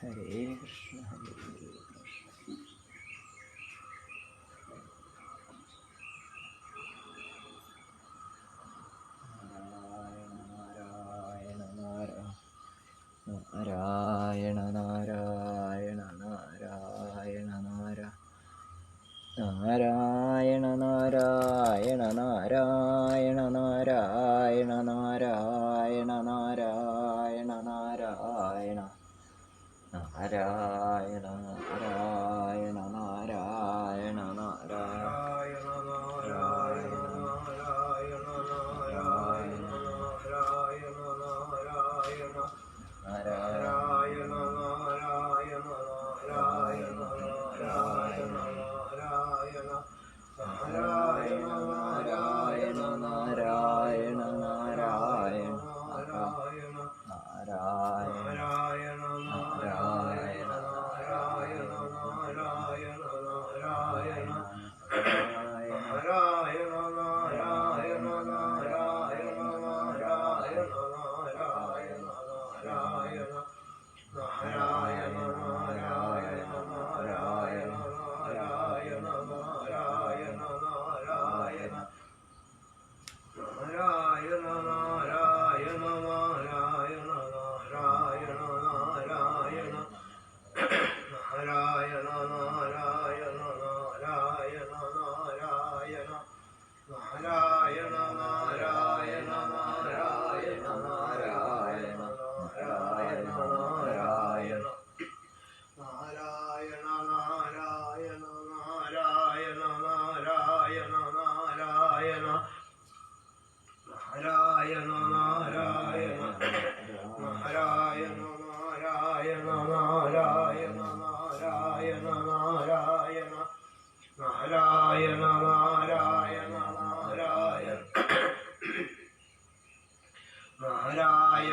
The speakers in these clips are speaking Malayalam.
ഹരേ കൃഷ്ണ ഹരേ കൃഷ്ണ. നാരായണ നാരായണ നാരായണ നാരായണ നാരായണ നാരായണ നാരായണ നാരായണ നാരായണ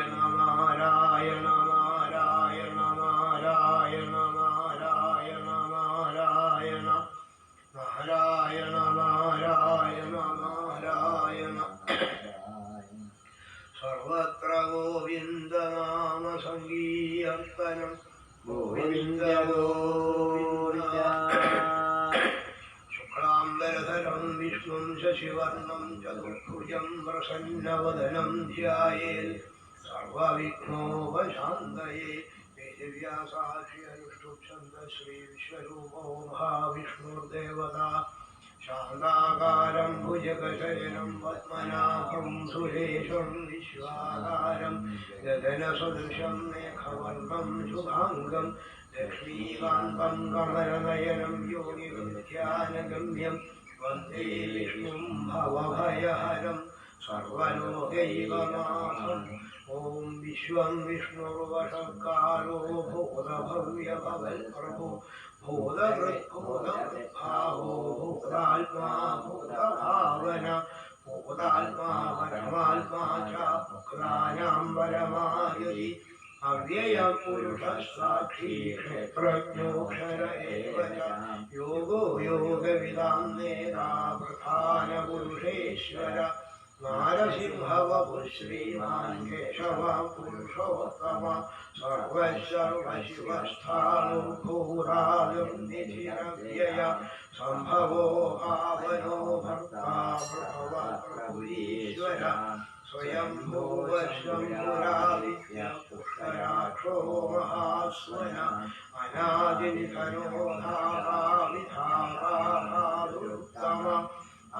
നാരായണ നാരായണ നാരായണ നാരായണ നാരായണ നാരായണ നാരായണ സർവത്ര ഗോവിന്ദനാമ സംഗീർത്തനം ഗോവിന്ദ ഗോവിന്ദ. ശുക്ലാംബരധരം വിഷ്ണും ശശിവർണം ചതുർഭുജം പ്രസന്നവദനം ധ്യായേത് സർവവിഘ്നോപശാന്തയേ. വേദവ്യാസാശ്രയനുഷ്ഠുച്ഛന്ദ ശ്രീ വിശ്വരൂപോ മഹാവിഷ്ണുർദേവതാ. ശാന്താകാരം ഭുജഗശയനം പദ്മനാഭം സുരേശം വിശ്വാകാരം ഗഗനസദൃശം മേഘവർണം ശുഭാംഗം ലക്ഷ്മീകാന്തം കമലനയനം യോഗിവിദ്യാനഗമ്യം വന്ദേ വിഷ്ണും ഭവഭയഹരം സർവലോകൈകനാഥം. ഓം വിശ്വം വിഷ്ണുർവഷത്കാരോ ഭൂതഭവ്യഭവൽപ്രഭു ഭൂതകൃത്ഭൂതഭാവോ ഭൂതാത്മാ ഭൂതഭാവന ഭൂതാത്മാ പരമാത്മാ ച ഭക്താനാം പരമായതി. അവ്യയം പുരുഷഃ സാക്ഷി ക്ഷേത്രജ്ഞോക്ഷര ഏവ ച യോഗോ യോഗവിദാം നേതാ പ്രധാനപുരുഷേശ്വര. നാരസിംഹവപു ശ്രീമാൻ കേശവ പുരുഷോത്തമ സർവശർവശിवस्थाणु ഭൂരാദിർനിധിരവ്യയ സംഭവോ ഭാവനോ ഭർത്താ പ്രഭവ പ്രഭുരീശ്വര. സ്വയംഭൂവശംഭുരാദിത്യ പുഷ്കരാക്ഷോ മഹാസ്വന അനാദിനിധനോ ധാരാവിധാരാഹാരുത്തമ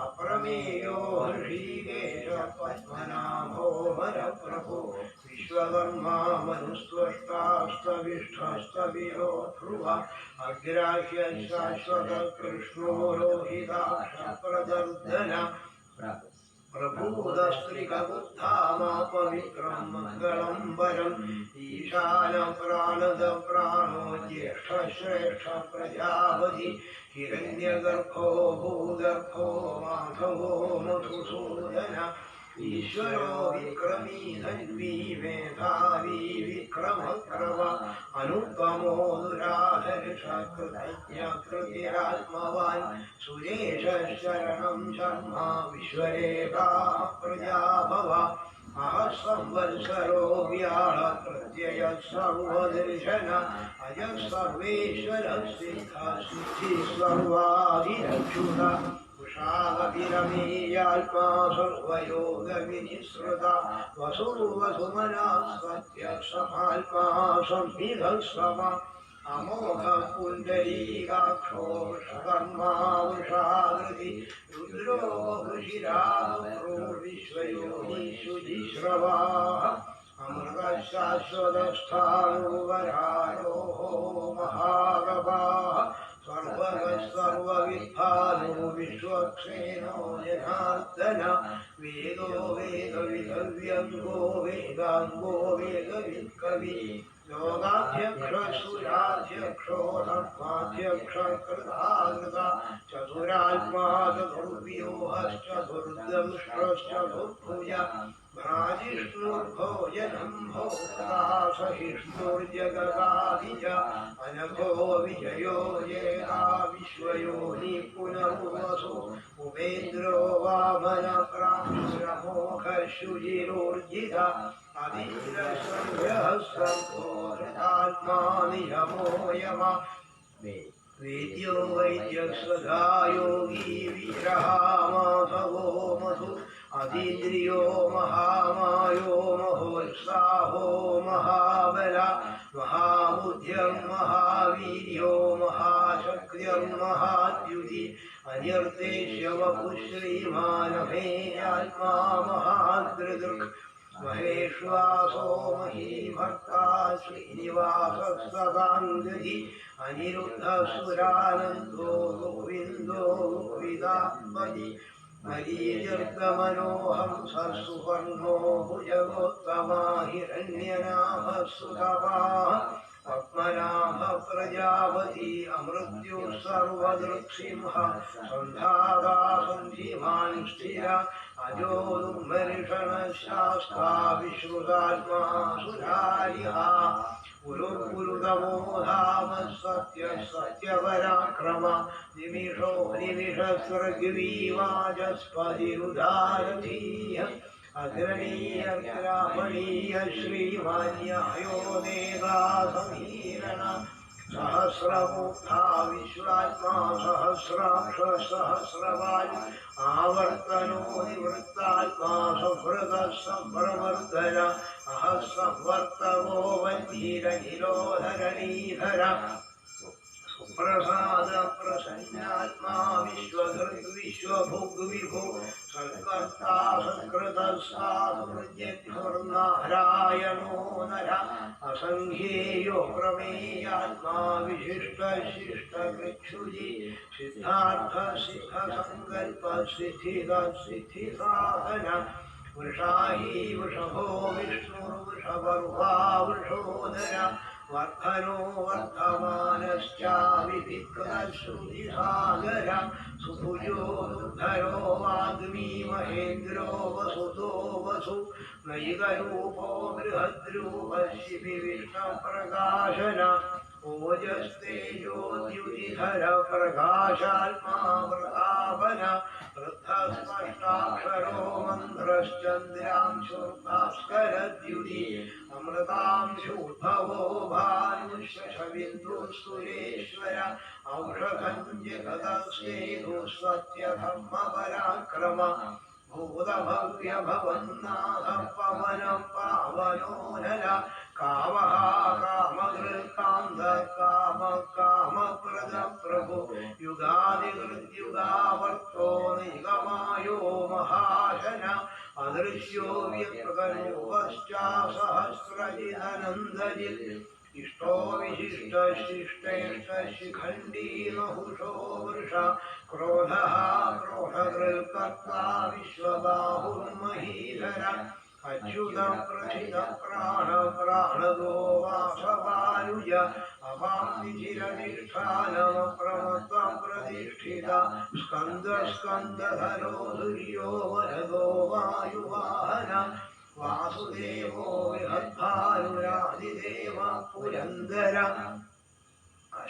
അപ്രമേയോ ഹൃഷീകേശ പദ്മനാഭോ വരപ്രഭോ. വിശ്വകർമാ മനുസ്വഷ്ടാസ്തവിഷ്ഠസ്തവിരോ ധ്രുവ അഗ്രാഹ്യ ശാശ്വത കൃഷ്ണോ ലോഹിതാക്ഷ പ്രദർദന. പ്രഭൂതസ്ത്രീകബുദ്ധാമാപവിക്രം മംഗളം വരം ഈശാന പ്രാണദ പ്രാണോ ജ്യേഷ്ഠശ്രേഷ്ഠ പ്രജാപതി. ഹിരണ്യഗർഭോ ഭൂഗർഭോ മാധവോ മധുസൂദന. ഈശ്വരോ വിക്രമീ ധന്വീ മേധാവീ വിക്രമക്രമ. അനുപമോ ദുരാധർഷകൃതജ്ഞകൃതിരാത്മവാൻ. സുരേശ ശരണം ശർമ്മ വിശ്വരേഖാ പ്രജാഭവ. അഹസംവത്സരോ വ്യാള പ്രത്യയ സർവദർശന അജ സർവേശ്വര സിദ്ധ സിദ്ധി സർവാധിരക്ഷുത ഉഷാഹവിരമേയാത്മാ സർവയോഗവിനിസൃത വസുർവസുമനാ സത്യ സമാത്മാ സംവിധസ്വമ അമോഘ പുണ്ഡരീകാക്ഷോ കർമാവൃഷാകൃതി രുദ്രോ ബഹുശിരാവൃ വിശ്വയോനിഷു ജിശ്രവാഃ അമൃതശാശ്വതസ്ഥാണുവരായോ മഹാഗവാഃ സർവവിദ്ധാനോ വിശ്വക്ഷേണോ ജനാർദ്ദന വേദോ വേദവിധവ്യംഗോ വേദാംഗോ വേദവിത്കവി യോഗാധ്യക്ഷസുരാധ്യക്ഷോ ധർമാധ്യക്ഷകൃതാകൃത ചതുരാത്മാ ചതുർവ്യൂഹശ്ചതുർദംഷ്ട്രശ്ചതുർഭുജ ഭ്രാജിഷ്ണുർഭോജനം ഭോക്താ സഹിഷ്ണുർജഗദാധിജ അനഘോ വിജയോ ജേതാ വിശ്വയോനി പുനർവസു ഉപേന്ദ്രോ വാമന പ്രാംശുരമോഘശുചിരോർജിത അതീന്ദ്രസംഗ്രഹസംഘോഷാത്മാ യമ വേദ്യോ വൈദ്യസ്വധാ യോഗീ വീരഃ മാധവോ മധു അതീന്ദ്രിയോ മഹാമായോ മഹോത്സാഹോ മഹാബല മഹാബുദ്ധ്യം മഹാവീര്യോ മഹാശക്തിം മഹാദ്യുതി അന്യർത്തേഷ്യവപുശ്രീമാനഭേയാത്മാ മഹാദ്രദൃക് മഹേശ്വാസോ മഹീഭർത്താ ശ്രീനിവാസഃ സദാംഗതി അനിരുദ്ധസുരാനന്ദോ ഗോവിന്ദോ ഗോവിന്ദാത്മജി മരീചർഗമനോഹം സസുവർണോ ഭുജഗോത്തമാ ഹിരണ്യനാഭസുതവാഃ പത്മനാഭ പ്രജാപതി അമൃത്യു സർവദൃക്സിംഹ സന്ധാതാ സന്ധിമാൻ സ്ഥിര അജോ ദുർമരിഷണശാസ്താ വിശ്രുതാത്മാ സുരാരിഃ ഗുരുർഗുരുതമോധാമ സത്യ സത്യപരാക്രമ നിമിഷോ നിമിഷസ്വർഗവീവാചസ്പതിരുദാരധീയ അഗ്രണീയഗ്രാമണീയ ശ്രീമാന്യായോ നേതാ സമീരണ സഹസ്രമൂർധാ വിശ്വാത്മാ സഹസ്രാക്ഷ സഹസ്രവാൻ ആവർത്തനോ നിവൃത്താത്മാ സംവൃത സംഭ്രമർദ്ദന അഹസംവർത്തവോ വന്ധീര നിരോധരണീധര സുപ്രസാദ പ്രസന്നാത്മാ വിശ്വഹൃദ് വിശ്വഭുഗ് വിഭു സൽകർത്താ സൽകൃത സാധുർജുർനാരായണോ നര അസംഖ്യേയോ പ്രമേയാത്മാ വിശിഷ്ട ശിഷ്ട കൃച്ഛുജി സിദ്ധാർത്ഥ സിദ്ധ സങ്കൽപ്പ സിദ്ധിദ സിദ്ധിസാധന വൃഷാഹി വൃഷഭോ വിഷ്ണുർവൃഷഭർവാ വൃഷോദര വർദ്ധനോ വർദ്ധമാനശ്ചാവിവിക്രശ്രുതിസാഗര സുഭുജോ ദുർധരോ വാഗ്മീ മഹേന്ദ്രോ വസുതോ വസു നൈകരൂപോ ബൃഹദ്രൂപ ശിവിവിഷ്ണപ്രകാശന ഓജസ്തേജോദ്യുതിധര പ്രകാശാത്മാ വൃതാപന വൃദ്ധസ്പഷ്ടാക്ഷരോ മന്ത്രശ്ചന്ദ്രാംശുർഭാസ്കരദ്യുതി അമൃതാംശുർഭവോ ഭാനുശശബിന്ദുസുരേശ്വര ഔഷധം ജഗദസ്യേതു സത്യധർമ്മപരാക്രമ ഭൂതഭവ്യഭവന്നാഥ പവനം പാവനോ നര കാമഃ കാമകൃത്കാന്ത കാമ കാമപ്രദ പ്രഭു യുഗാദികൃത്യുഗാവർത്തോ നിഗമായോ മഹാശന അദൃശ്യോ വ്യക്തരൂപശ്ചാസഹസ്രജിതനന്ദജിൽ ഇഷ്ടോ വിശിഷ്ട ശിഷ്ടേഷ്ട ശിഖണ്ഡീ നഹുഷോ വൃഷ ക്രോധഃ ക്രോധകൃൽകർത്താ വിശ്വബാഹുർമഹീധര അച്യുത പ്രഥിത പ്രാണ പ്രാണദോ വാസവാനുജ അവാപ്തിചിരനിഷ്ഠാനമ പ്രമത്വ പ്രതിഷ്ഠിത സ്കന്ദ സ്കന്ദധരോ തുര്യോ വരദോ വായുവാഹന വാസുദേവോ ബൃഹദ്ഭാനുരാതിദേവ പുരന്ദര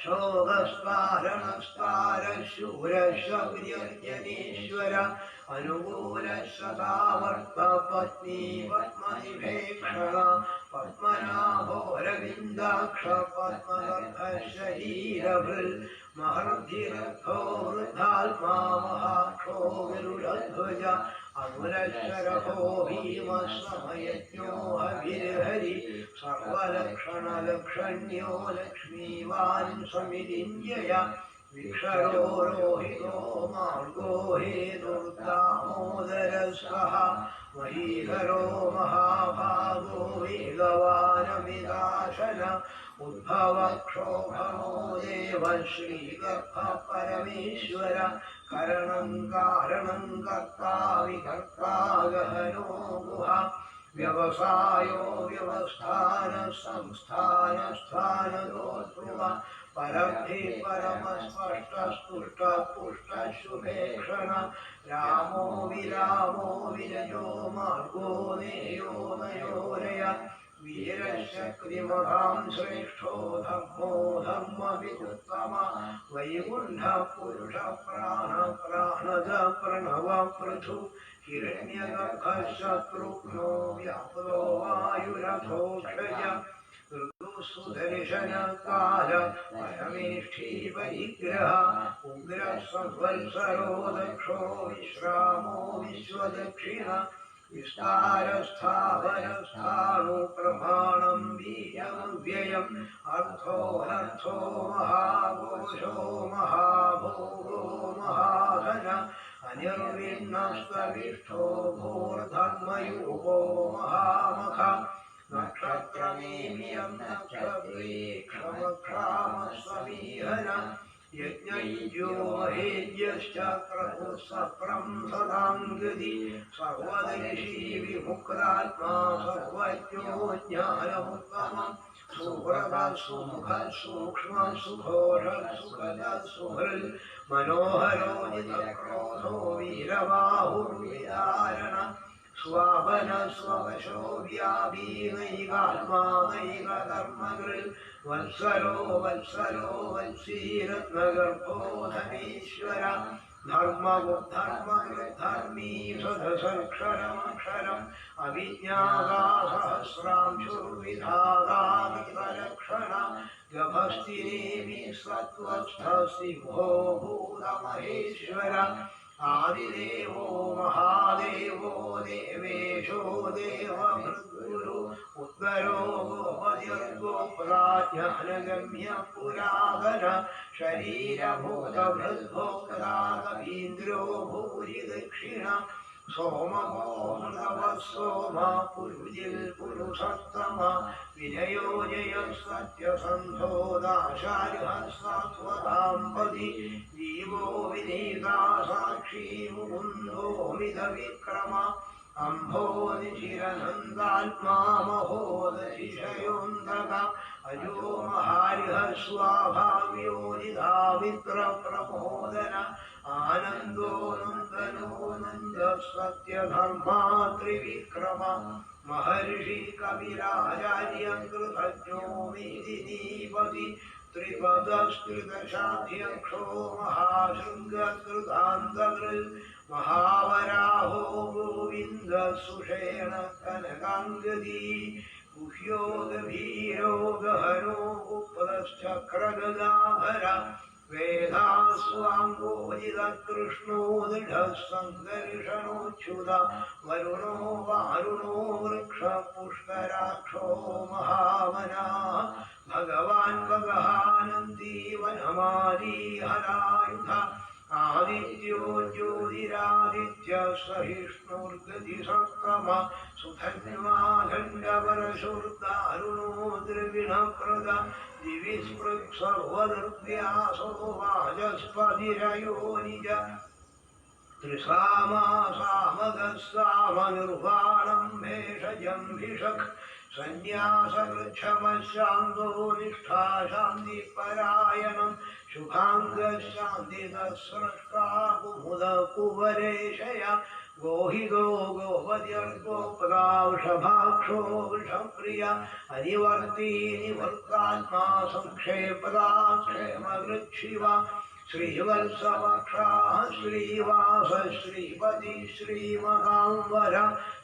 शोकस्तारणस्तारशूरशौर्यजनेश्वर अनुकूलशतावर्त पत्नी पद्मनिभेक्षण पद्मनाभोरविन्दाक्ष पद्मगर्भशरीरभृल् महर्धिरथो वृद्धात्मा महाक्षो विरुलध्वज अनुलशरभो भीमसमयज्ञो हविर्हरि सर्वलक्षणलक्षण्यो लक्ष्मीवान् समितिञ्जय विक्षरो रोहितो मार्गो हेतुर्दामोदरस्वः महीधरो महाभागो वेगवानमिदाशन उद्भवक्षोभमो देव श्रीगर्भ परमेश्वर करणं कारणं कर्ता विकर्ता गहनो गुहा व्यवसायो व्यवस्थान संस्थान स्थानदोत्रुव परब्धि परमस्पष्टस्तुष्ट पुष्ट शुभेक्षण रामो विरामो विजयो मार्गो नेयो नयोरय वीरशक्तिमहां श्रेष्ठो धर्मो धर्मविदुत्तम वैकुण्ठ पुरुष प्राण प्राणद प्रणव पृथु हिरण्यगर्भशत्रुघ्नो व्याप्तो वायुरथोक्षज सुदर्शन काल परमेष्ठी परिग्रह उग्र संवत्सरो दक्षो विश्रामो विश्वदक्षिण विस्तारस्थावरस्थाणु प्रमाणं बीजमव्ययम् अर्थोऽनर्थो महाघोषो महाभोगो महाधन अनिर्विण्णस्तविष्ठो भूर्धर्मयुगो महामख नक्षत्रमेमियं नक्षत्रेक्षमक्षामस्वमीहन यज्ञैर्यो महेज्यश्च क्रतुः सदाङ्गति सर्वदेशी विमुक्तात्मा सर्वज्ञो ज्ञानमुत्तमम् सुहृदः सुमुखः सूक्ष्मः सुघोषः सुखदः सुहृन् मनोहरो जितक्रोधो वीरबाहुर्विदारण स्वाभन स्ववशो व्यापीनैकात्मा नैकधर्मकृत् वत्सरो वत्सरो वत्सीरत्नगर्भो धनेश्वर धर्मकृद्धर्मी सदसक्षरमक्षरम् अभिज्ञागासहस्रांशुर्विधागादितलक्षण गभस्तिनेमि सत्त्वस्थ सिंहो भूतमहेश्वर आदिदेवो महादेवो देवेशो देवभृद्गुरु उत्तरो गोपतिर्गोप्राज्ञानगम्य पुरातन शरीरभूतभृद्भोक्ता कवीन्द्रो भूरि दक्षिण सोममोऽमृतवः सोमा पुरुजिल्पुरुषोत्तम विजयो जयः सत्यसन्धो दाशार्हः सात्वताम्पति जीवो विनीता साक्षी मुकुन्दो मितविक्रम अम्भो निशिरनन्दात्मा महोदतिशयोऽन्तक अजो महार्हः स्वाभाव्यो निधामित्रप्रमोदन आनन्दो नन्दनो नन्दः सत्यधर्मा त्रिविक्रम महर्षि कविराचार्यं कृतज्ञो मेदिनीपति त्रिपदस्त्रिदशाध्यक्षो महाशृङ्गकृतान्तकृत् महावराहो गोविन्दः कनकाङ्गदी गुह्यो गभीरो गहनो गुप्तश्चक्रगदाधर वेदास्वाङ्गोजितकृष्णो दृढः सङ्कर्षणोच्युत वरुणो वारुणो वृक्षपुष्कराक्षो महावनाः भगवान् भगहानन्दी वनमालीहरायुध आदित्यो ज्योतिरादित्य सहिष्णुर्गतिसत्तम सुधन्वाखण्डवरशुर्दारुणो द्रविणप्रद दिवि स्पृक्सर्वदृग्व्यासो वाचस्पतिरयो निज त्रिसामासामगस्सामनिर्वाणं भेषजं भिषक् സന്യാസകൃച്ഛമശാന്തോ നിഷ്ഠാ ശാന്തിപരായണം ശുഭാംഗശാന്തിദസ്രഷ്ടാ കുമുദകുവരേശയ ഗോഹിതോ ഗോപതിർഗോപദാവൃഷഭാക്ഷോ വൃഷപ്രിയ അനിവർത്തി നിവർത്താത്മാ സംക്ഷേപദാ ക്ഷേമവൃക്ഷിവ ശ്രീവത്സവക്ഷാ ശ്രീവാസ ശ്രീപതി ശ്രീമഹാംവര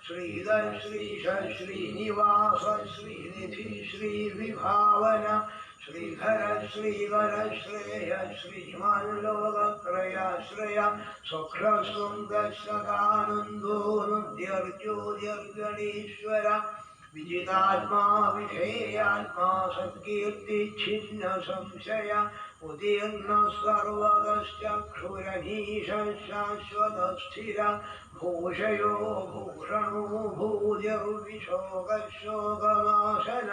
ശ്രീധ ശ്രീശ ശ്രീനിവാസ ശ്രീനിധി ശ്രീവിഭാവന ശ്രീധര ശ്രീവര ശ്രേയ ശ്രീമാലോകത്രയാശ്രയ സ്വക്ഷസുന്ദശകാനന്ദോ നന്ദ്യർജ്യോതിർഗണീശ്വര വിജിതാത്മാ വിധേയാത്മാ സങ്കീർത്തി ഛിന്ന സംശയ ഉദീർണ സർവതശ്ചക്ഷുരനീശ ശാശ്വതസ്ഥിര ഭൂഷയോ ഭൂഷണോ ഭൂതിർവിശോകശോകനാശന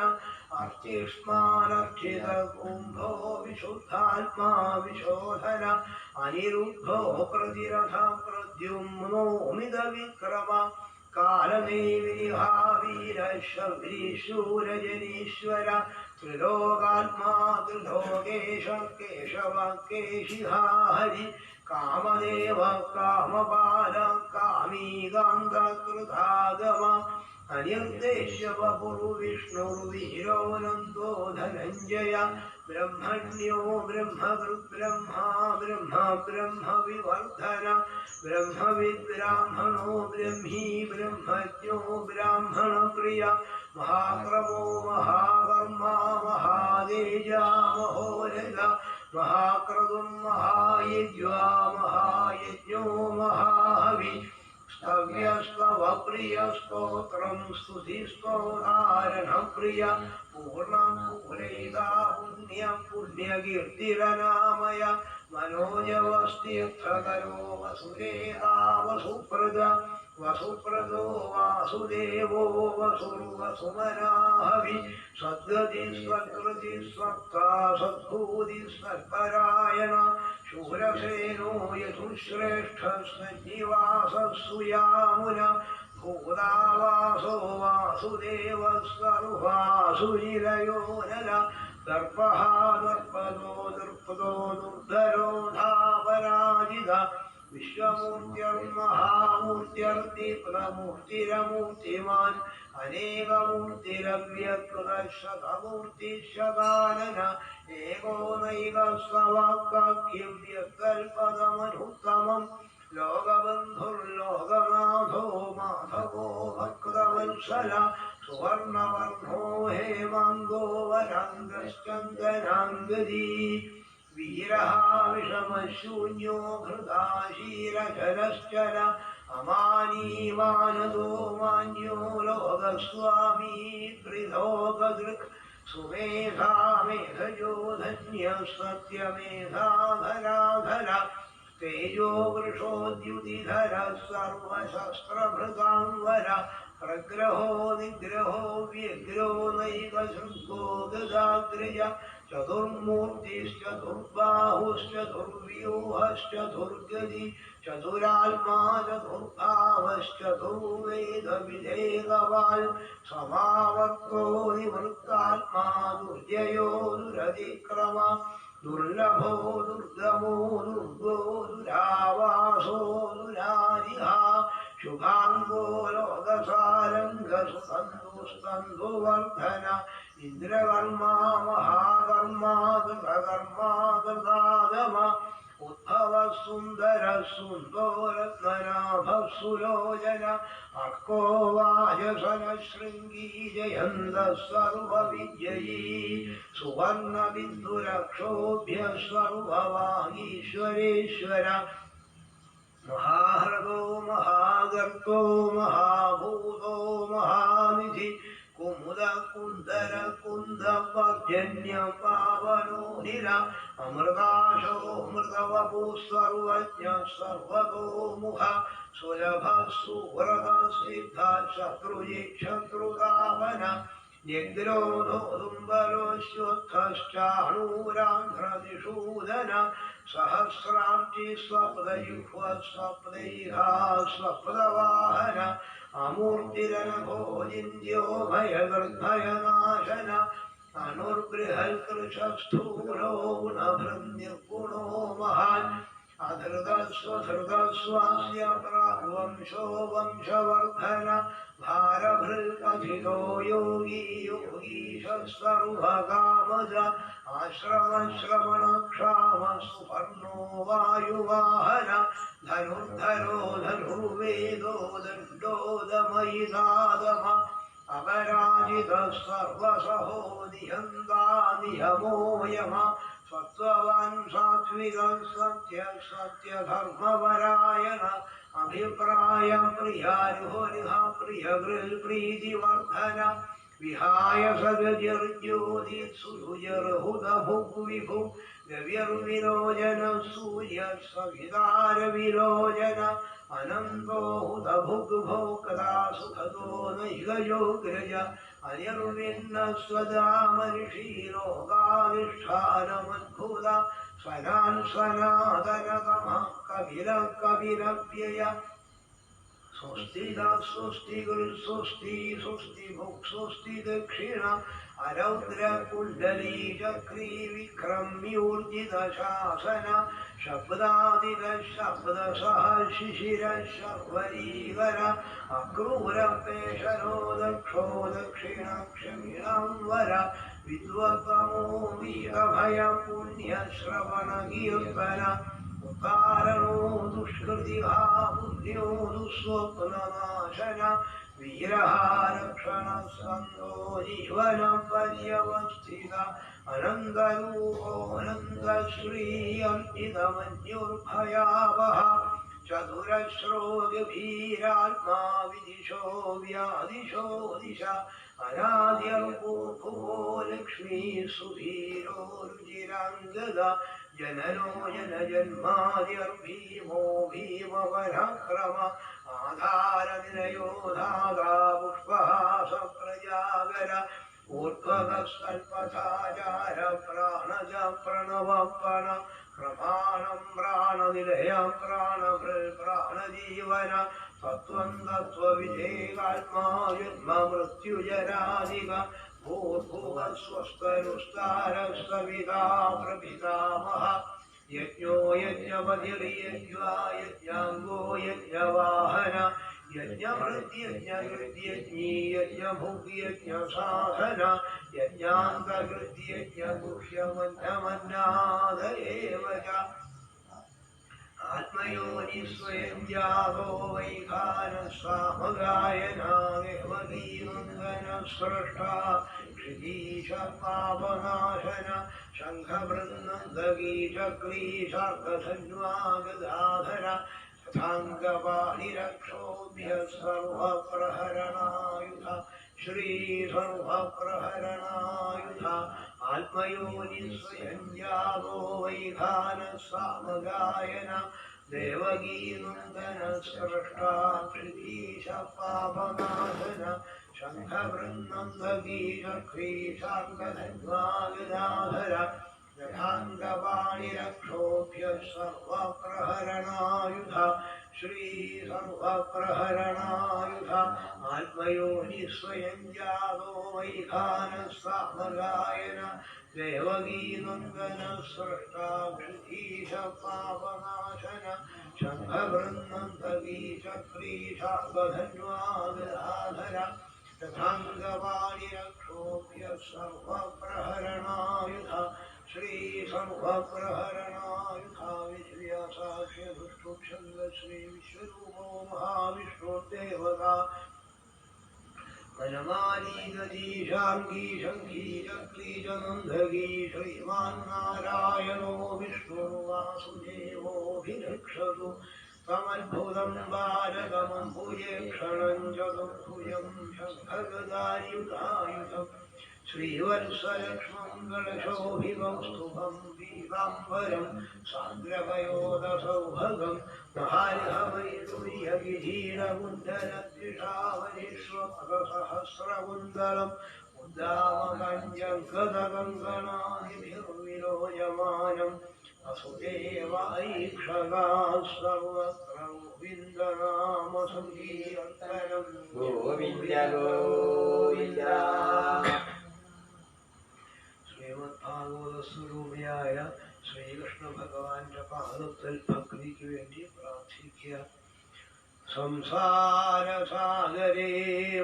അർച്ചിഷ്മാനർച്ചിത കുംഭോ വിശുദ്ധാത്മാ വിശോധന അനിരുദ്ധോ പ്രതിരഥ പ്രദ്യുമ്നോ മിത വിക്രമ കാലമേവിഹാവീരശബരീശൂരജനീശ്വര ത്രിലോകാത്മാ ത്രിലോകേശ കേശവ കേശിഹാരി കാമദേവ കാമപാല കാമീകാന്തകൃതാഗമ അനിർദ്ദേശ്യ വപുരു വിഷ്ണുർവീരോനന്ദോ ധനഞ്ജയ ബ്രഹ്മണ്യോ ബ്രഹ്മകൃത് ബ്രഹ്മാ ബ്രഹ്മ ബ്രഹ്മ വിവർധന ബ്രഹ്മവിദ് ബ്രാഹ്മണോ ബ്രഹ്മീ ബ്രഹ്മജ്ഞോ ബ്രാഹ്മണ പ്രിയ മഹാക്രമോ മഹാകർമ്മ മഹാതേജ മഹോരജ മഹാക്രതും മഹായജ്വാ മഹായജ്ഞോ മഹാഹവി स्तव्यस्तव प्रिय स्तोत्रं स्तुतिस्तोधारण प्रिय पूर्णं पूरयिता पुण्यं पुण्यकीर्तिरनामय मनोजवस्तीर्थकरो वसुदेवा वसुप्रद वसुप्रदो वासुदेवो वसुर्वसुमनाहवि सद्गति स्वकृति स्वक्ता सद्भूति सत्परायण शूरसेनो यथुश्रेष्ठसन्निवासस्सुयामुन भूतावासो वासुदेवस्वरुवासुनिरयोनल दर्पः दर्पदो दर्पदो दुर्धरो धावराजिद विश्वमूर्तिर्महामूर्तिर्दीप्तमूर्तिरमूर्तिमान् अनेकमूर्तिरव्यकृतशतमूर्तिशतानन एको नैकस्ववाक्यव्यकल्पदमनुत्तमम् लोकबन्धुर्लोकनाथो माधवो भक्तवत्सल सुवर्णवर्णो हेमाङ्गो वराङ्गश्चन्दनाङ्गदी वीरः विषमशून्यो हृदाशीरजलश्चल अमानीमानदो मान्यो लोकस्वामी त्रिलोकदृक् सुमेधा मेधयो धन्यः सत्यमेधाधराधर तेजो वृषोद्युतिधर सर्वशस्त्रभृतांवर प्रग्रहो निग्रहो व्यग्रो नैकशृङ्गो गदाग्रज चतुर्मूर्तिश्चतुर्बाहुश्चतुर्व्यूहश्चतुर्गदि चतुरात्मा चतुर्भावश्चतुर्वेदविधेयवान् समावर्तो निवृत्तात्मा दुर्जयो दुरतिक्रम दुर्लभो दुर्गमो दुर्गो दुरावासो दुरारिः शुभाङ्गो लोकसारङ्गसुसन्धुवर्धन इन्द्रकर्मा महाकर्मा कृतकर्मा कृतागम उद्भवः सुन्दरः सुन्दोरत्ननाभः सुलोचन अर्को वाजसनशृङ्गी जयन्तः सर्वविजयी सुवर्णबिन्दुरक्षोभ्यः सर्ववागीश्वरेश्वर महाहृदो महागर्तो महाभूतो महानिधि कुमुद कुन्दर कुन्दपर्जन्य पावनो निर अमृताशो मृतवपु सर्वज्ञ सर्वतो मुख सुलभ सुव्रत सिद्ध शत्रुजित् शत्रुदावन ന്യഗ്രോധോദുംബരോശ്വത്ഥശ്ചാണൂരാന്ധ്രദിഷൂദന സഹസ്രാബ്ജി സ്വപ്നയുഹ്വ സ്വപ്നൈഹാ സ്വപ്നവാഹന അമൂർത്തിരനഭോജിന്യോ ഭയഗർഭയനാശന അനുർബൃഹൽകൃശസ്ഥൂലോ ഗുണഭൃന്യഗുണോ മഹാൻ അധൃതസ്വധൃതസ്വാസ്യ പ്രാഗ്വംശോ വംശവർധന ഭാരഭൃൽകഥിതോ യോഗീ യോഗീശ സർവകാമജ ആശ്രമശ്രവണക്ഷാമ സുപർണോ വായുവാഹന ധനുർധരോ ധനുർവേദോ ദണ്ഡോദമയിതാദമ അപരാജിത സർവസഹോ നിഹന്താ നിയമോ യമ സത്വവാൻ സാത്വിക സത്യ സത്യധർമ്മപരായണ അഭിപ്രായ പ്രിയാരുഹരിഹ പ്രിയഗൃൽ പ്രീതിവർദ്ധന വിഹായ സഗതിർജ്യോതി സുരുചർഹുതഭുഗ്വിഭു ഗവ്യർവിലോചന സൂര്യ സവിതാരവിലോചന അനന്തോ ഹുതഭുഗ്ഭോക്താ സുഖദോ നൈകയോഗ്രജ അനിർവിന്ന സ്വദാമർഷീലോകാധിഷ്ഠാനമദ്ഭുത സ്വനാൻ സ്വനാതനതമ കപില കപിലവ്യയ സ്വസ്തി സ്വസ്തി ഗുരു സ്വസ്തി സ്വസ്തി ഭുക് സ്വസ്തി ദക്ഷിണ അരൗദ്ര കുണ്ഡലീ ചക്രീ വിക്രമ്യൂർജിത ശാസന ശബ്ദാദിക ശബ്ദസഹ ശിശിര ശർവരീകര അക്രൂര പേശരോ ദക്ഷോ ദക്ഷിണ ക്ഷമിണം വര വിദ്വതമോ വീരഭയ പുണ്യ ശ്രവണ കീർത്തന ഉത്താരണോ ദുഷ്കൃതിഹാ പുണ്യോ ദുസ്വപ്നനാശന വീരഹാരക്ഷണ സ്കന്ധോ ജീവന പര്യവസ്ഥിത അനന്തരൂപോനന്തശ്രീ അർപ്പിതമന്യുർഭയാവഹ ചതുരശ്രോ ഗഭീരാത്മാ വിദിശോ വ്യാദിശോ ദിശ അനാദ്യർഭൂഭുവോ ലക്ഷ്മീ സുധീരോ രുചിരാംഗദ ജനനോ ജനജന്മാദ്യർഭീമോ ഭീമപരാക്രമ ആധാരനിലയോ ധാതാ പുഷ്പഹാസ പ്രജാഗര ഊർധ്വകൽപഥാചാര പ്രാണജ പ്രണവപ്പണ പ്രമാണം പ്രാണനിലയം പ്രാണഭൃൽ പ്രാണജീവന തത്വം തത്വവിജേകാത്മാ ജന്മ മൃത്യുജരാധിക ഭൂർഭുവസ്വസ്തനുസ്താരസ്സവിതാ പ്രപിതാമഹ യജ്ഞോ യജ്ഞപതിർയജ്ഞാ യജ്ഞാംഗോ യജ്ഞവാഹന യജ്ഞഭൃത്യജ്ഞകൃത്യജ്ഞീ യജ്ഞഭുഗ്യജ്ഞസാധന യജ്ഞാന്തകൃത്യജ്ഞഗുഹ്യമന്നമന്നാദയേവ ച ആത്മയോനി സ്വയം ജാതോ വൈഖാനസ്വാമഗായനാദേവഗീനന്ദന സ്രഷ്ട ക്ഷിതീശ പാപനാശന ശംഖവൃന്ദഗീചക്രീശാർക്കധന്വാഗദാധര തഥാംഗപാണിരക്ഷോഭ്യ സർവപ്രഹരണായുധ ശ്രീ സർവപ്രഹരണായുധ ആത്മയോനി സ്വയം ജാതോ വൈഖാനസ്വാമഗായന ദേവഗീനന്ദന സ്രഷ്ടാ ക്ഷിതീശ പാപനാശന ശംഖവൃന്ദഗീചക്രീശാർക്കധന്വാഗദാധര യഥാംഗപാണിരക്ഷോഭ്യ സർവപ്രഹരണായുധ ശ്രീ സർവപ്രഹരണായുധ ആത്മയോനി സ്വയം ജാതോ വൈഖാനസ്വാമഗായന ദേവഗീനന്ദന സ്രഷ്ടാ ക്ഷിതീശ പാപനാശന ശംഖവൃന്ദഗീചക്രീശാർക്കധന്വാഗദാധര തഥാംഗപാണിരക്ഷോഭ്യ സർവപ്രഹരണായുധ ശ്രീ സർവപ്രഹരണായുധ വിദ്യാസാക്ഷ്യ ദുഷ്ടോക്ഷംഗ ശ്രീ വിശ്വരൂപോ മഹാവിഷ്ണുദേവത വനമാലീഗീശാംഗീ ശംഖീചക്രീചനന്ദഗീ ശ്രീമാൻ നാരായണോ വിഷ്ണു വാസുദേവോഭിരക്ഷതു തമദ്ഭുതം ബാലകമം ഭൂയേ ക്ഷണം ചതുർഭുജം ശംഖഗദായുധായുധം ശ്രീവത്സലക്ഷ്മംഗളശോഭികൗസ്തുഭം പീതാംബരം സാന്ദ്രഭയോദസൗഭഗം മഹാർഹവൈതുര്യഗിരീരകുണ്ടലദ്വിഷാവനിഷ്വപ്രസഹസ്രകുണ്ടലം ഉദ്ദാമകഞ്ചം കൃതകങ്കണാദിഭിർവിലോചമാനം വസുദേവൈക്ഷകാ സർവത്ര ഗോവിന്ദനാമസങ്കീർത്തനം ഗോവിന്ദ ഗോവിന്ദ. ശ്രീമദ്ഭാഗവതസ്വരൂപിയായ ശ്രീകൃഷ്ണ ഭഗവാന്റെ പാദത്തിൽ ഭക്തിക്ക് വേണ്ടി പ്രാർത്ഥിക്കുക. സംസാരസാഗരേ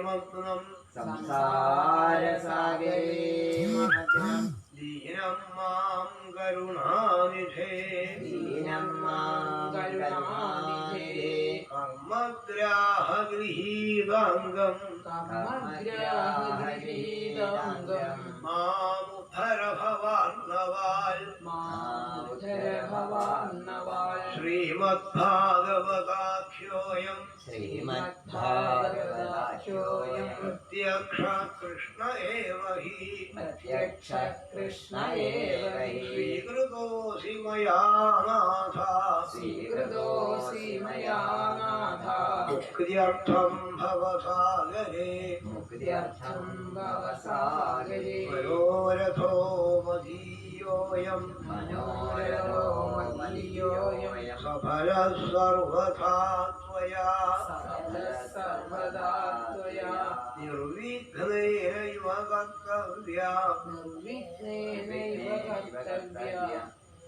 മഗ്നം സംസാരസാഗരേ മഗ്നം ദീനം മാം കരുണാനിധേ ദീനം മാം കരുണാനിധേ കർമ്മഗ്രാഹഗൃഹീതാംഗം കർമ്മഗ്രാഹഗൃഹീതാംഗം മാമുദ്ധര ഭവാർണവാൽ മാമുദ്ധരഭവാന്നവാൽ ശ്രീമദ്ഭാഗവതാഖ്യോയം ശ്രീമദ്ഭാഗവതാഖ്യോയം പ്രത്യക്ഷ കൃഷ്ണ ഏവ ഹി പ്രത്യക്ഷ കൃഷ്ണ ഏവ ഹി സ്വീകൃതോസി മയാ നാഥ സ്വീകൃതോസി മയാ നാഥ മുക്ത്യർത്ഥം ഭവസാഗരേ മുക്ത്യർത്ഥം ഭവസാഗരേ മനോരഥോ മദീയോയം മനോരഥോ മദീയോയം സഫലഃ സർവഥാ ത്വയാ സർവദാ ത്വയാ നിർവിഘ്നേനൈവ കർത്തവ്യാ നിർവിഘ്നേനൈവ കർത്തവ്യ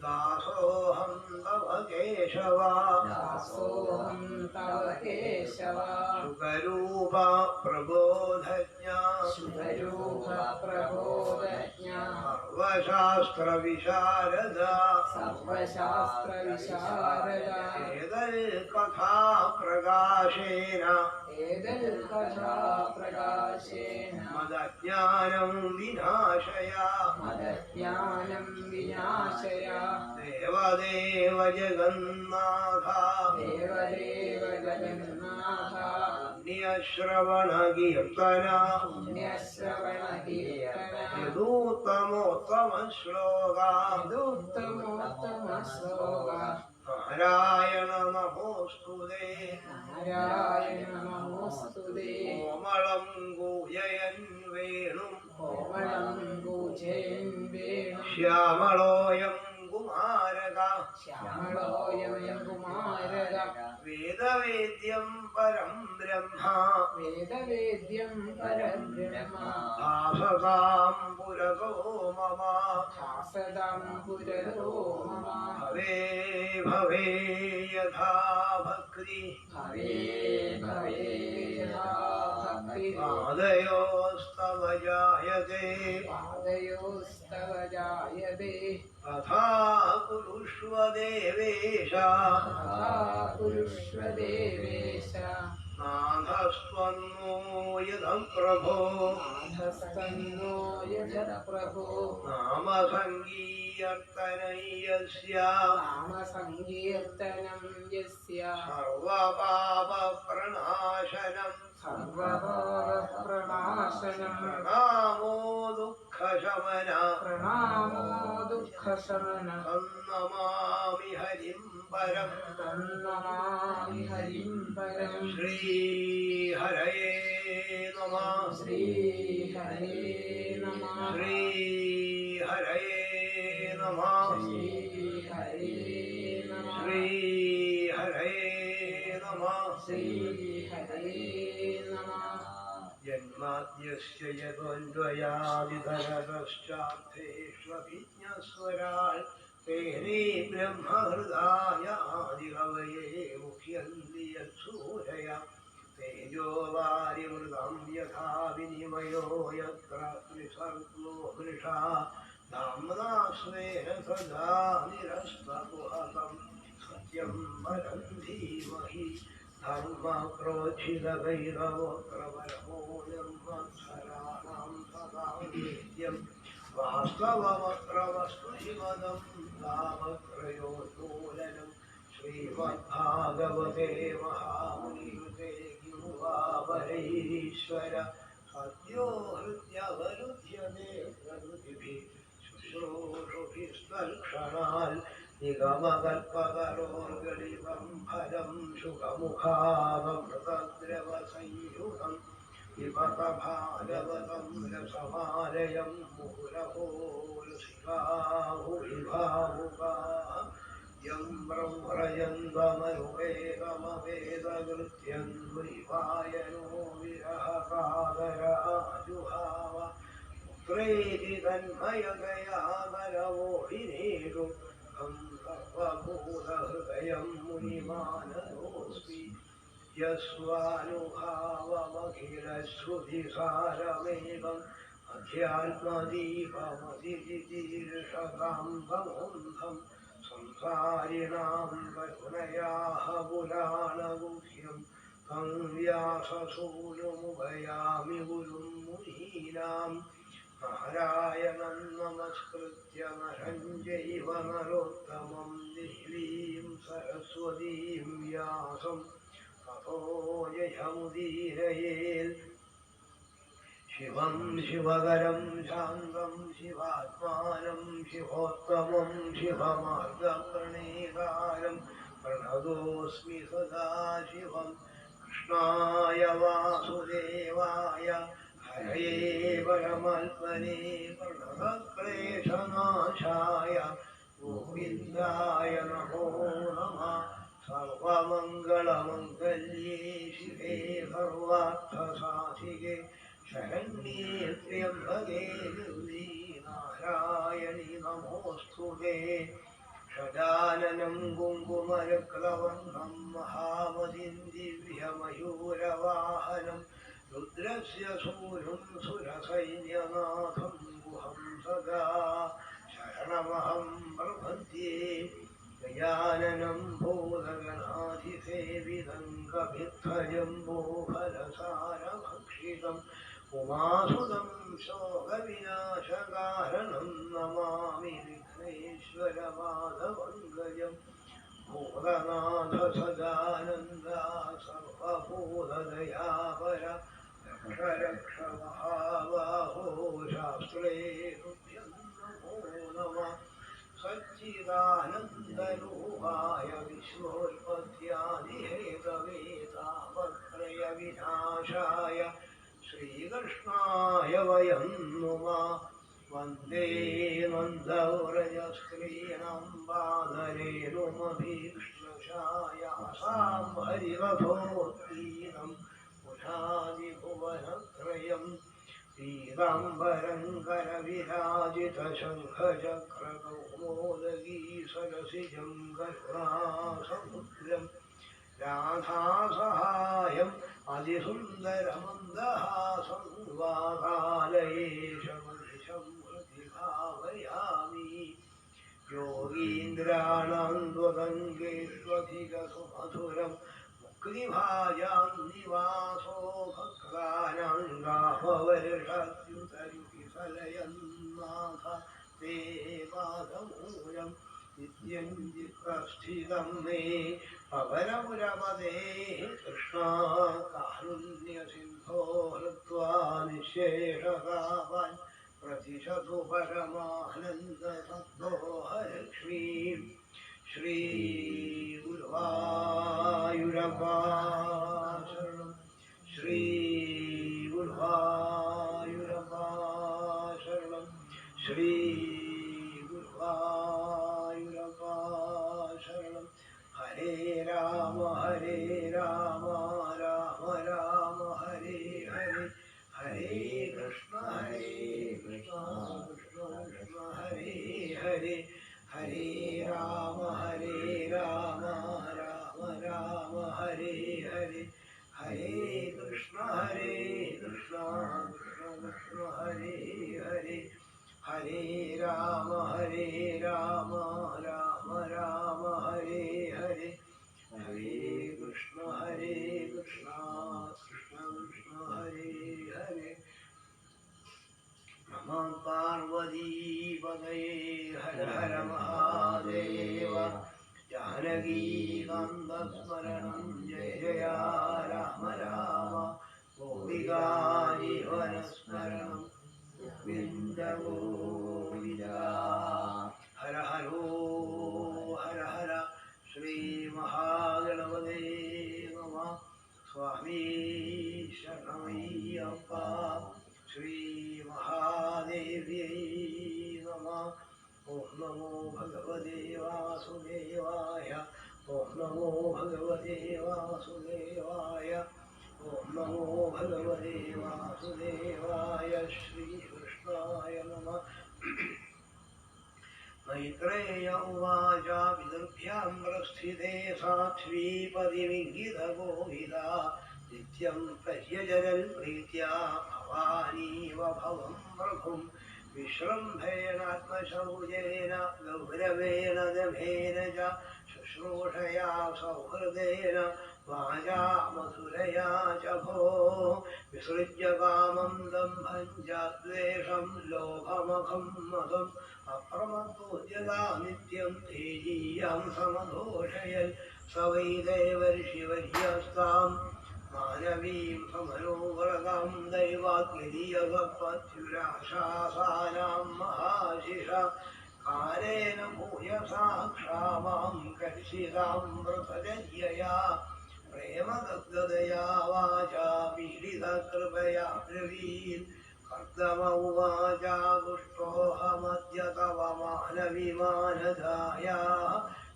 ദാസോഹം തവ കേശവ ദാസോഹം തവ കേശവ സുഖരൂപ പ്രബോധജ്ഞ ശുഭരൂപ പ്രബോധജ്ഞ സർവശാസ്ത്ര വിശാരദ സർവശാസ്ത്ര വിശാരദ ഏതൽ കഥാ പ്രകാശേന ഏതൽ കഥാ പ്രകാശേന മദജ്ഞാനം വിനാശയ മദജ്ഞാനം വിനാശയ ദേവദേവ ജഗന്നാഥ ദേവദേവ ജഗന്നാഥ പുണ്യശ്രവണ കീർത്തന പുണ്യശ്രവണ കീർത്തന യദൂത്തമോത്തമ ശ്ലോക യദുത്തമോത്തമ ശ്ലോക നാരായണ നമോസ്തുതേ നാരായണ നമോസ്തുതേ കോമളം ഗൂയയൻ വേണും കോമളം പൂജയൻ വേണം ശ്യാമളോയം കുമാരക ശ്യാമളോയം കുമാരക വേദവേദ്യം പരം ബ്രഹ്മ വേദവേദ്യം പരബ്രഹ്മ ഭാസതാം പുരതോ മമ ഭാസതാം പുരതോ മമ ഭവേ ഭവേ യഥാ ഭക്തി ഭവേ ഭവേ യഥാ ഭക്തി പാദയോസ്തവ ജായതേ പാദയോസ്തവ ജായതേ തഥാ കുരുഷ്വ ദേവേശ തഥാ കുരുഷ്വ ദേവേശ നാഥസ്ത്വന്നോ യദം പ്രഭോ നാഥസ്തന്നോ യജ പ്രഭോ നാമസംഗീയർത്തനയ്യസ്യ നാമസങ്കീർത്തനം യസ്യ സർവപാപപ്രണാശനം സർവപാപപ്രണാശനം പ്രണാമോ ദുഃഖശമന പ്രണാമോ ദുഃഖശമന തന്നമാമി ഹരിം പരം തന്നമാമി ഹരിം പരം ശ്രീഹരയേ നമഃ ശ്രീഹരേ നമഃ ശ്രീഹരയേ നമഃ ശ്രീഹരേ നമഃ ശ്രീഹരയേ നമഃ ശ്രീഹരേ നമഃ ജന്മാദ്യസ്യ യദ്വന്ദ്വയാദിതരതശ്ചാർത്ഥേഷ്വഭിജ്ഞസ്വരാൽ തേനേ ബ്രഹ്മഹൃദായാദികവയേ മുഖ്യന്തി യത്സൂരയ തേജോ വാരിമൃതം യഥാ വിനിമയോ യത്ര ത്രിസർഗോ വൃഷാ നാമ്നാ സ്വേന സദാ നിരസ്തകുഹകം സത്യം വദം ധീമഹി ധർമ്മക്രോധിതഭൈരവോക്രവരമോയംവത്സരാണാം സദാ നിത്യം വാസ്തവമത്ര വസ്തു ശിവദം താവക്രയോന്മൂലനം ശ്രീമദ്ഭാഗവതേ മഹാമുനിയുതേ കിമുവാപരൈരീശ്വര സദ്യോ ഹൃദ്യവരുധ്യതേ പ്രകൃതിഭിः ശുശ്രൂഷുഭിസ്തൽക്ഷണാൽ നിഗമകൽപ്പകരോർഗളിതം ഫലം സുഖമുഖാമൃതദ്രവസംയുഗം വിഭവഭാരവതം രസമാലയം മുഹുരഹോരസികാഹുവിഭാവുകാ യം ബ്രഹ്മയന്തമനുവേദമവേദകൃത്യം ദ്വൈവായനോ വിരഹകാതരാജുഹാവ പുത്രേതി തന്മയതയാതരവോഹിനേഷു സർവഭൂതഹൃദയം മുനിമാനതോസ്മി യസ്വാനുഭാവമഖിലശ്രുതിസാരമേകം അധ്യാത്മദീപമതിജിതീർഷതാന്തമോന്ധം സംസാരിണാം കരുണയാഹ പുരാണഗുഹ്യം तं വ്യാസസൂനുമുപയാമി ഗുരും മുനീനാം നാരായണം നമസ്കൃത്യ നരം ചൈവ നരോത്തമം ദേവീം സരസ്വതീം വ്യാസം തതോ ജയമുദീരയേത് ശിവം ശിവകരം ശാന്തം ശിവാത്മാനം ശിവോത്തമം ശിവമാർഗപ്രണേതാരം പ്രണതോസ്മി സദാശിവം കൃഷ്ണായ വാസുദേവായ ഹരയേ പരമാത്മനേ പ്രണതക്ലേശനാശായ ഗോവിന്ദായ നമോ നമഃ സർവമംഗളമംഗല്യേ ശിവേ സർവാർത്ഥസാധികേ ശരണ്യേ ത്ര്യംബകേ ഗൗരീ നാരായണി നമോസ്തുതേ ഷഡാനനം കുങ്കുമരക്ലവർണം മഹാമതിം ദിവ്യമയൂരവാഹനം രുദ്രസ്യ സൂനും സുരസൈന്യനാഥം ഗുഹം സദാ ശരണമഹം പ്രപദ്യേ ഗജാനനം ഭൂതഗണാധിസേവിതം കപിത്ഥജംബോഫലസാരഭക്ഷിതം ഉമാസുതം ശോകവിനാശകാരണം നമാമി വിഘ്നേശ്വരമാധവങ്കജം ഭൂതനാഥ സദാനന്ദ സർവഭൂതദയാപര രക്ഷ രക്ഷ മഹാബാഹോ ശാസ്ത്രേ തുഭ്യം നമോ നമഃ സച്ചിദാനന്ദരൂപായ വിശ്വോൽപത്യാദിഹേതവേ താപത്രയ വിനാശായ ശ്രീകൃഷ്ണായ വയം നുമഃ വന്ദേ നന്ദവ്രജസ്ത്രീണാം പാദരേണുമഭീക്ഷ്ണശായാസാം ഹരിരഥോത്ഥീനം പുരാതിഭുവനത്രയം പീതാംബരം കരവിരാജിതശംഖചക്രകൗമോദഗീ സരസിജം കരുണാസമുദ്രം രാധാസഹായം അതിസുന്ദരമന്ദഹാസം വാതാലയേശമനിശം ഹൃദി ഭാവയാമി യോഗീന്ദ്രാണാം ത്വതംഗേഷ്വധികസുമധുരം മുക്തിഭാജാന്നിവാസോ ഭക്താനാം ഗാഹവർഷദ്യുതരുഹിഫലയന്നാഥ തേ പാദമൂലം നിത്യം ചിത്തസ്ഥിതം മേ പവനപുരപദേ കൃഷ്ണ കാരുണ്യസിന്ധോ ഹൃത്വാ നിശേഷതാവാൻ പ്രതിശതു പരമാനന്ദസദ്ദോഹലക്ഷ്മീം ശ്രീ ഗുരുവായൂരപ്പാ ശരണം ശ്രീ ഗുരുവായൂരപ്പാ ശരണം ശ്രീ ഗുരുവായൂരപ്പാ ശരണം ഹരേ രാമ രാമ രാമ ഹരേ ഹരേ ഹരേ കൃഷ്ണ കൃഷ്ണ കൃഷ്ണ ഹരേ ഹരേ ഹരേ രാമ രാമ ഹരേ ഹരേ ഹരേ കൃഷ്ണ കൃഷ്ണ കൃഷ്ണ ഹരേ ഹരേ ഹരേ രാമ രാമ ഹരേ ഹരേ ഹരേ കൃഷ്ണ കൃഷ്ണ കൃഷ്ണ ഹരേ ഹരേ നമോ പാർവതീപതയേ ഹര ഹര മഹാദേവ ജാനകീകാന്തസ്മരണം ജയ ജയ രാമ രാമ ഗോപികാ ജീവനസ്മരണം ഗോവിന്ദ ഗോവിന്ദ ഹര ഹരോ ഹര ഹര ശ്രീ മഹാഗണപതേ നമഃ സ്വാമി ശരണമയ്യപ്പ ഓം നമോ ഭഗവതേ വാസുദേവായ. ഓം നമോ ഭഗവതേ വാസുദേവായ. ഓം നമോ ഭഗവതേ വാസുദേവായ. ശ്രീകൃഷ്ണായ നമഃ. मैत्रेय उवाच विदुर्भ्यां प्रस्थिते साध्वीपदिविङ्गितगोविदा नित्यं पर्यजरन् प्रीत्या भवानीव भवं प्रभुं विश्रम्भेणात्मशौर्येण गौरवेण दमेन च शुश्रूषया सौहृदेन वाचा मधुरया च भो विसृज्य कामं दम्भं च द्वेषं लोभमखं मदम् अप्रमत्तोद्यता नित्यं तेजीयां समदोषयन् स वै देवर्षिवर्यस्तां मानवीं समरोवरतां दैवाद्यदीयसपत्युराशासानां महाशिषा कालेन भूयसा क्षामां कर्षितां व्रतजय्यया प्रेमदग्धदया वाचा पीडितकृपया ब्रवीन् कर्दम उवाच दुष्टोऽहमद्य तव मानविमानधाया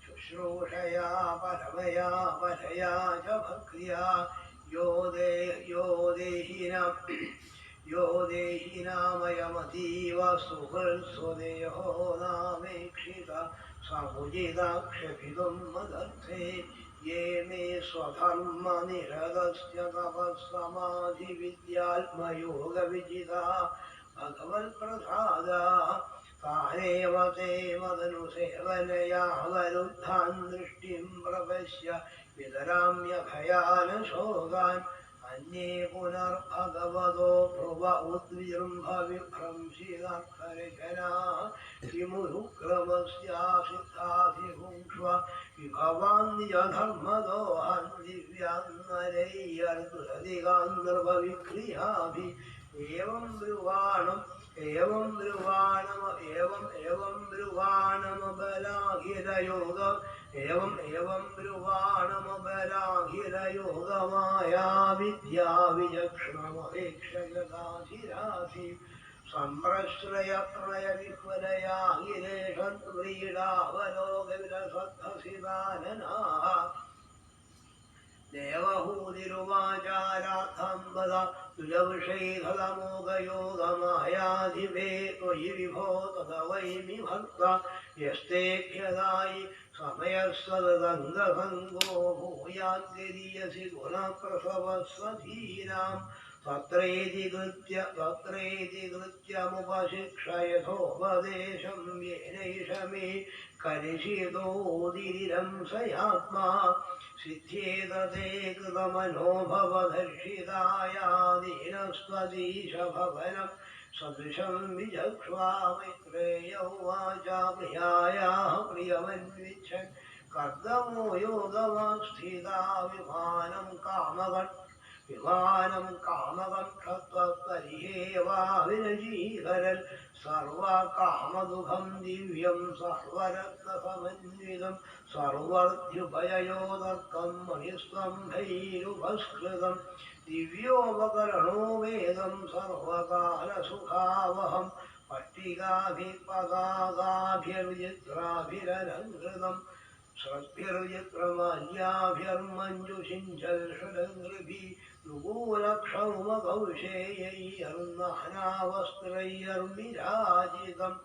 शुश्रूषया परमया परया च भक्त्या यो देहिनामयमतीव सुहृत्स्वदेहो नामेक्षिता समुचिताक्षपितुं मदर्थे ये मे स्वधर्मनिरतस्य तपःसमाधिविद्यात्मयोगविजिता भगवत्प्रसादा तानेव ते मदनुसेवनया वरुद्धान् दृष्टिं प्रपश्य विदराम्यभयानशोकान् अन्ये पुनर्भगवतो भ्रुव उद्विजृम्भविभ्रंशितर्जना किमुरुक्रमस्यासिद्धाभिभुङ्क्ष्व विभवान् निजधर्मदोहान् दिव्यान्नरैर्दुरधिकान् नृपविक्रियाभिः एवं ब्रुवाणमबलाघिरयोगमाया विद्या विचक्षणमवेक्षयदाधिरासि सम्प्रश्रयप्रयविह्वलया गिरेशक्रीडावलोकविलसद्धसिदाननाः देवहूतिरुवाचारार्थं तुजविषैधलमोघयोगमायाधिपे त्वयि विभो तदवैमि भक्ता यस्तेभ्यदायि समयस्सदङ्गसङ्गो भूयाद्यदीयसि गुणप्रसवस्वधीनां तत्रैति कृत्यमुपशिक्षयथोपदेशं येनैष मे करिषितोदिरिरं सयात्मा सिद्ध्येतते कृतमनोभवदर्शितायादीनस्त्वदीशभवनं सदृशं विचक्ष्वा मैत्रेय उवाच प्रियायाः प्रियमन्विच्छन् कर्दमो योगमास्थिता विमानं कामकक्षत्वपरिहेवाविरजीकरन् सर्वकामदुःखं दिव्यं सर्वरत्नसमन्वितं सर्वर्ध्युभययोदर्कं मणिस्तम्भैरुपस्कृतं दिव्योपकरणो वेदं सर्वकालसुखावहं पट्टिकाभिपगाभिर्विचित्राभिरलङ्कृतं श्रद्भिर्विक्रमाल्याभिर्मञ्जुषिञ्चल्षडङ्घ्रिभिः नुगूलक्षौमकौशेयैर्नानावस्त्रैर्विराजितम्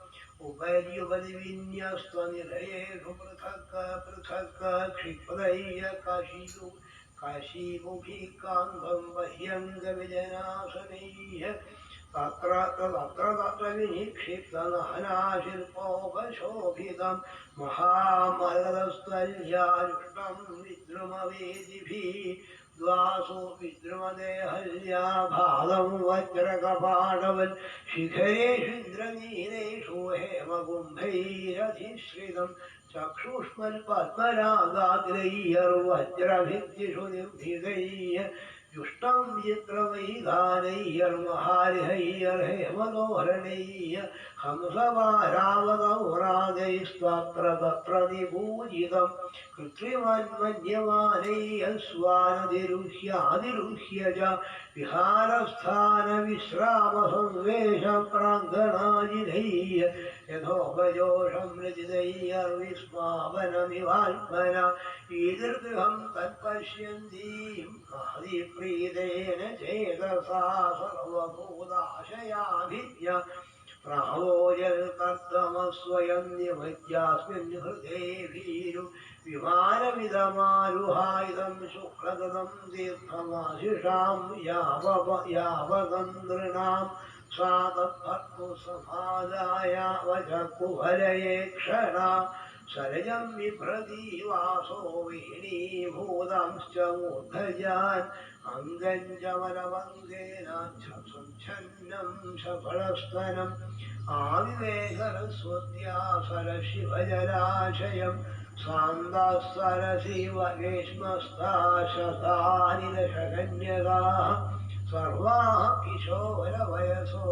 उपर्युपरिविन्यस्तनिलयेषु पृथक् पृथक् क्षिप्रैः काशीमुखी कान्तं बह्यङ्गविजनासनैः तत्र विनिक्षिप्तनानाशिल्पोपशोभितं महामरदस्थल्यायुष्टं विद्रुमवेदिभिः द्वासु विद्रुमदेहल्या भालं वज्रकपाटवन् शिखरेषु इन्द्रनीलेषु हेमकुम्भैरधिश्रितं चक्षुष्मत्पद्मरागाग्रैर्वज्रभित्तिषु निर्भिदैः जुष्टं विचित्रवैधानैर्महारिहैर्हेमलोहरणैः हंसवारावतौरागैस्त्वत्र तत्र निपूजितं कृत्रिमन्मन्यमानैः स्वानधिरुह्यादिरुह्य च विहारस्थानविश्रामसंवेशप्राङ्गणाजिनैः യഥോപജോഷം രചിതൈർവിസ്മാപനമിവാത്മന ഈദൃഗൃഹം തത്പശ്യന്തീം ആദിപ്രീതേന ചേതസാ സർവഭൂതാശയാഭിജ്ഞ പ്രാവോജൽ കർത്തമസ്വയം നിമജ്ജാസ്മിൻ ഹൃദേ ഭീരു വിമാനമിതമാരുഹായുധം ശുക്ലകൃതം തീർത്ഥമാശിഷാം യാവകന്ദ്രണാം സാ തത്ഭർത്തു സമാദായ വചകുവലയേ ക്ഷണ സരജം വിഭ്രതി വാസോ വേണീഭൂതംശ്ച മൂർധജാൻ അംഗം ച വരവംഗേന ഛന്നം സഫലസ്തനം ആവിവേകരസ്വത്യാ സരശിവജലാശയം സാന്താസ്സരശിവ രേഷ്മസ്ഥാശതാനിദശകന്യകാः സർവാः കിശോരവയസോ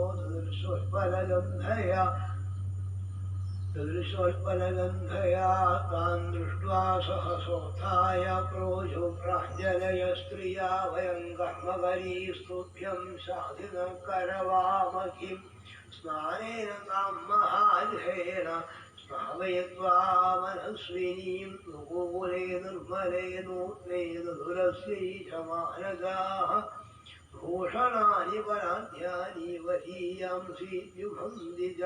ദൃശോൽപലഗന്ധയാ താൻ ദൃഷ്ട്വാ സഹസോത്ഥായ ക്രോശോ പ്രാഞ്ജലയ സ്ത്രിയാ വയം കർമ്മകരീസ്തുഭ്യം സാധിന കരവാമകിം സ്നാനേന താം മഹാജേന സ്നാവയത്വാ മനസ്വിനീം ഗോകുലേ നിർമ്മലേ നൂത്നേ ദുരസ്യൈഷമാനഗാഃ ഭൂഷണാനി പരാധ്യാനി വരീയാംസി യുഭന്തി ച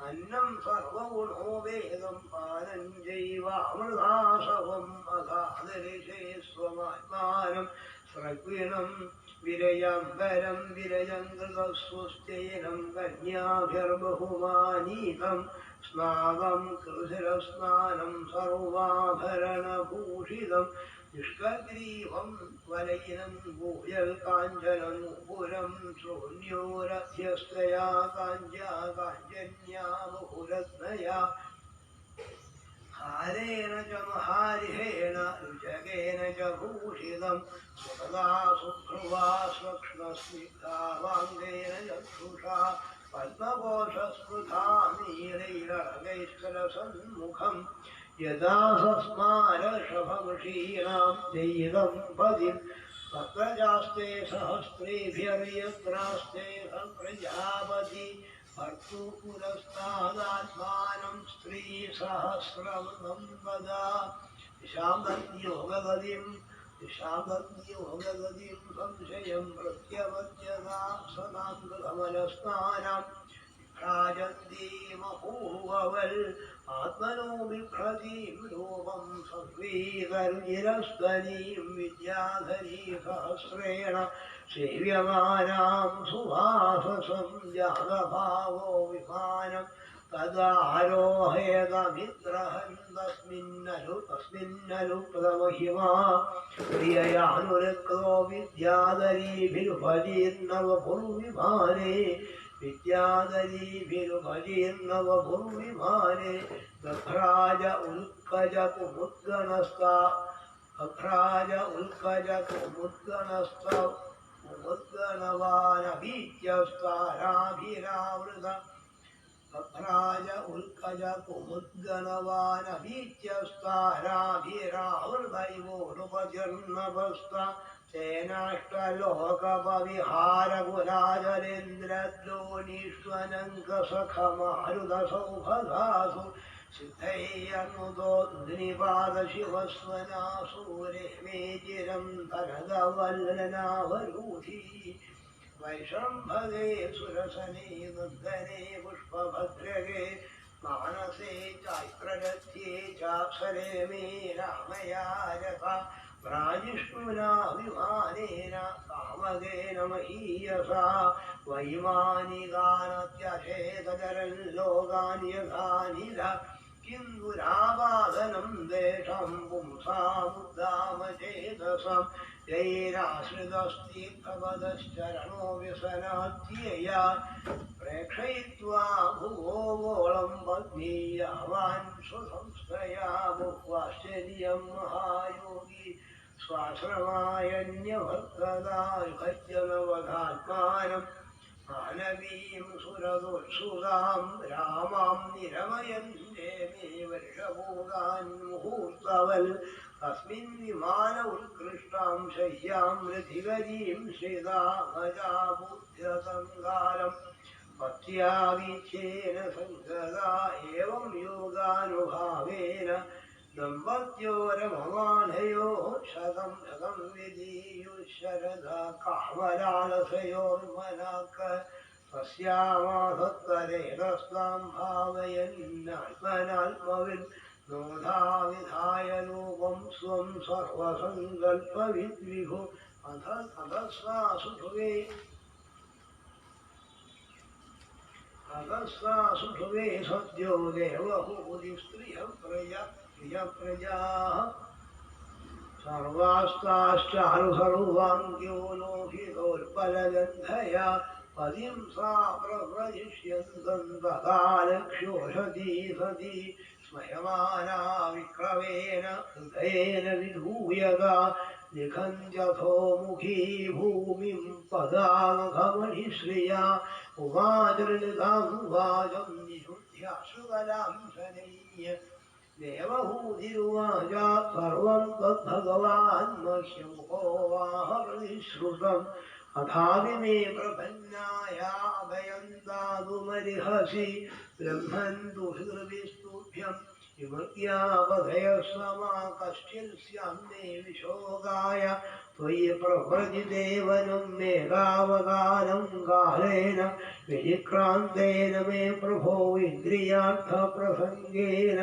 അന്നം സർവഗുണോ വേദം പാനം ചൈവാമൃതാസവം അഗാധരിഷേ സ്വമാത്മാനം സ്രഗ്വിണം വിരയാംബരം വിരയം കൃതസ്വസ്തേനം കന്യാഭിർബഹുമാനീതം സ്നാനം കൃശിരസ്നാനം സർവാഭരണഭൂഷിതം നിഷ്കഗ്രീവം വലയിനം ഭൂയൽ കാഞ്ചനം പുരം ശൂന്യോരധ്യസ്തയാ കാഞ്ചാ കാഞ്ചന്യാ ബഹുരത്നയാ ഹാരേണ ച മഹാരിഹേണ രുചകേന ച ഭൂഷിതം സുഖദാ സുഭ്രുവാ സ്വക്ഷ്ണസ്നിഗ്ധാവാംഗേന ചക്ഷുഷാ പദ്മകോശസ്പൃഥാ നീലൈരളകൈസ്കരസന്മുഖം യഥാ സസ്മാരഷഭക്ഷീണാം ദൈവം പതിം തത്രജാസ്തേ സഹസ്രേഭ്യർയത്രാസ്തേ പ്രജാപതി ഭർത്തു പുരസ്താദാത്മാനം സ്ത്രീ സഹസ്രമൃതം വദാ ദിശാന്തന്യോഗഗതിം സംശയം പ്രത്യവജ്യതാ സദാംഗമനസ്നാനം ാജന്തീമപൂർവവൽ ആത്മനോ ബിഭ്രതീം രൂപം സംവീതരുചിരസ്തനീം വിദ്യാധരീ സഹസ്രേണ സേവ്യമാനാം സുവാസസം ജാതഭാവോ വിമാനം തദാരോഹേതമിത്രഹൻ തസ്മിന്നലുപ്തമഹിമാ പ്രിയയാനുരക്തോ വിദ്യാധരീഭിരുപരീർണവപുർവിമാനേ വിദ്യാധരീഭിരുപരീർണവപുർവിമാനേ ഗഭ്രാജ ഉൽക്കജ കുമുദ്ഗണവാനഭീത്യസ്താരാഭിരാവൃത ഭ്രാജ ഉൽക്കജ കുമുദ്ഗണവാനഭീത്യസ്താരാഭിരാവൃതൈവോനുപജർണഭസ്ത സേനാഷ്ടലോകപവിഹാരകുലാജലേന്ദ്രദ്രോണീഷ്വനങ്കസഖമാരുതസൗഭഗാസു സിദ്ധൈർനുദോ ധുനിപാദശിവസ്വനാസൂരേ മേ ചിരം ഭരതവല്ലനാവരൂഢി വൈഷംഭഗേ സുരസനേ നന്ദനേ പുഷ്പഭദ്രകേ മാനസേ ചൈത്രരഥ്യേ ചാപ്സരേ മേ രാമയാരഥ പ്രാജിഷ്ണുനാ വിമാനേന കാമകേന മഹീയസാ വൈമാനികാനത്യശേതചരല്ലോകാനി യഥാനില കിന്ദുരാവാദനം ദേശം പുംസാമുദ്ദാമചേതസം ജൈരാശ്രിതസ്തീർത്ഥപദശ്ചരണോ വ്യസനാത്യയ പ്രേക്ഷയിത്വാ ഭുവോളം പത്നീയാവാൻ സ്വസംസ്ഥയാ ബഹ്വാശ്ചര്യം മഹായോഗി സ്വാശ്രമായന്യവർത്തദായുഭജ്ജനവധാത്മാനം മാനവീം സുരദുത്സുതാം രാമാം നിരമയന്തേ മേ വർഷഭൂതാൻ മുഹൂർത്തവൽ തസ്മിൻ വിമാന ഉത്കൃഷ്ടാം ശയ്യാം രഥികരീം ശ്രിതാമജാബുദ്ധ്യസംകാരം ഭക്ത്യാവിച്ഛേന സംഗതാ ഏവം യോഗാനുഭാവേന ദമ്പത്യോരമമാനയോ ശതം ശതം വിധീയുശരദ കാമലാലസയോർമനാക്ക തസ്യാമാസത്തരേതസ്താം ഭാവയന്നാത്മനാത്മവിൽ നോധാവിധായ രൂപം സ്വം സർവസങ്കൽപ്പവിദ്വിഭു അധസ്വാസുഭുവേ സദ്യോ ദേവഹൂതി സ്ത്രിയപ്രജാഃ സർവാസ്താശ്ചാരു സർവാംഗ്യോ ലോഹിതോൽപലഗന്ധയാ പതിം സാ പ്രവ്രജിഷ്യന്തം തഥാലക്ഷോഷതി സതി സ്മയമാനാ വിക്രവേന ഹൃദയേന വിധൂയതാ നിഖഞ്ജഥോ മുഖീ ഭൂമിം പദാമഘമണിശ്രിയാ ഉവാചരിതാം വാചം നിശുദ്ധ്യാശ്രുകലാം ശനയ്യ ദേവഹൂതിരുവാച സർവം തദ്ഭഗവാൻ മഹ്യമുഖോവാഹ പ്രതിശ്രുതം അഥാവിമേ പ്രപന്നായാഭയം ദാതുമരിഹസി ബ്രഹ്മന്തു ഹൃദിസ്തുഭ്യം വിമൃത്യാപധയസ്വമാ കശ്ചിൽ സ്യാന്നേ വിശോകായ ത്വയി പ്രവ്രജിദേവനം മേഘാവതാരം കാലേന വിധിക്രാന്തേന മേ പ്രഭോ ഇന്ദ്രിയാർത്ഥപ്രസംഗേന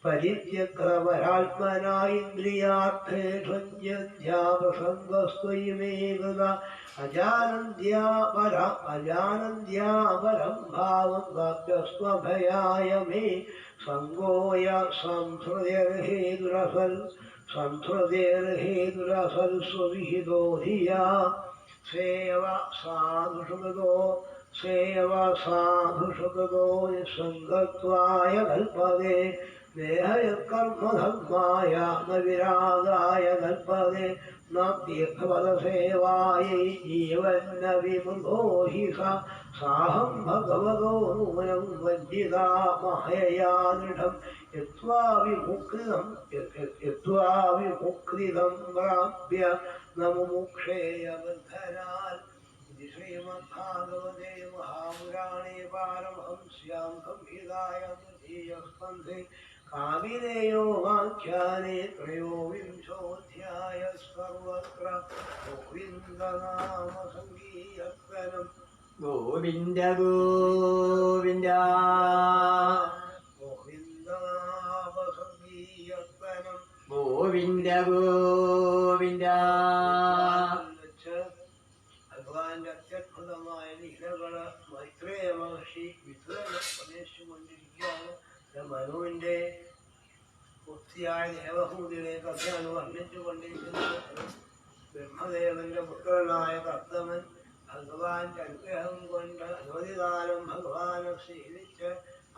പരിത്യക്രവരാത്മനാ ഇന്ദ്രിയാർത്ഥേഷ്വന്യധ്യാപ്രസംഗസ്ത്വയി മേ ഗത അജാനന്ദ്യാപരം ഭാവം പ്രാപ്യസ്ത്വഭയായ മേ സംഗോയ സംസ്കൃതിർഹേതുരസൽ സ്വവിഹിതോ ധിയാ സേവ സാധുഷുഗതോ നിസ്സംഗത്വായ കൽപ്പതേ ദേഹയകർമ്മധർമായ ന വിരാഗായ കൽപ്പതേ ന തീർത്ഥപദസേവായൈ ജീവന്ന വിമൃഗോ ഹി സാഹം ഭഗവതോ നൂനം വഞ്ചിതാ മായയാ ദൃഢം യത്വാ വിമുക്തിദം പ്രാപ്യ ന മുമുക്ഷേയ ബന്ധനാൽ ശ്രീമദ്ഭാഗവതേ മഹാപുരാണേ പാരമഹംസ്യാം സംഹിതായാം തൃതീയസ്കന്ധേ കാമിനേയോ വാഖ്യാനേ ത്രയോവിംശോऽധ്യായഃ സർവത്ര ഗോവിന്ദനാമ സങ്കീർത്തനം ഗോവിന്ദ ഗോവിന്ദ ഗോവിന്ദനാമ സങ്കീർത്തനം ഗോവിന്ദ ഗോവിന്ദ. ഭഗവാന്റെ അത്യത്ഭുതമായ ലീലകള് മൈത്രേയ മഹർഷി വിതുരനെ ഉപദേശിച്ചുകൊണ്ടിരിക്കുകയാണ്. മനുവിന്റെ പുത്രിയായ ദേവഹൂതിയുടെ കഥയാണ് വർണ്ണിച്ചുകൊണ്ടിരിക്കുന്നത്. ബ്രഹ്മദേവന്റെ പുത്രനായ കർദമൻ ഭഗവാന്റെ അനുഗ്രഹം കൊണ്ട് അനവധികാലം ഭഗവാനെ സേവിച്ച്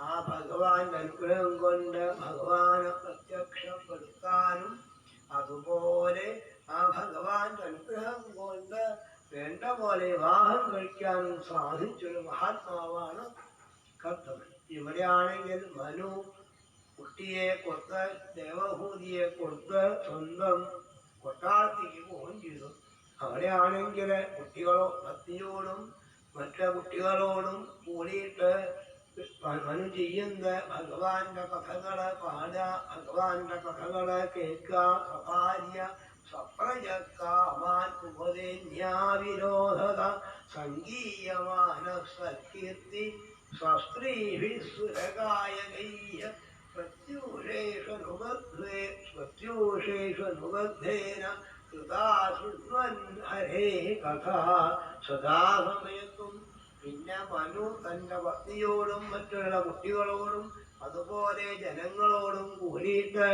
ആ ഭഗവാന്റെ അനുഗ്രഹം കൊണ്ട് ഭഗവാനെ പ്രത്യക്ഷപ്പെടുത്താനും അതുപോലെ ആ ഭഗവാന്റെ അനുഗ്രഹം കൊണ്ട് വേണ്ട പോലെ വിവാഹം കഴിക്കാനും സാധിച്ചൊരു മഹാത്മാവാണ് കർദമൻ. ഇവിടെയാണെങ്കിൽ മനു കുട്ടിയെ കൊടുത്ത് ദേവഹൂതിയെ കൊടുത്ത് സ്വന്തം കൊട്ടാരത്തേക്ക് പോവുകയും ചെയ്തു. അവിടെയാണെങ്കിൽ കുട്ടികളോ പത്നിയോടും മറ്റു കുട്ടികളോടും കൂടിയിട്ട് മനു ചെയ്യുന്ന ഭഗവാന്റെ കഥകള് പാടുക, ഭഗവാന്റെ കഥകള് കേൾക്കുക, സ്വകാര്യ സപ്രജക്കാമാൻ ഉപദേന്യാവിരോധത സംഗീയമാന സൽകീർത്തി സ്വസ്ത്രീഭിः സുരകായകൈഃ പ്രത്യൂഷേഷനുബദ്ധേന കൃതാ ശൃണ്വൻ ഹരേഃ കഥാ സദാസമയത്തും. പിന്നെ മനു തന്റെ പത്നിയോടും മറ്റുള്ള കുട്ടികളോടും അതുപോലെ ജനങ്ങളോടും കൂടിയിട്ട്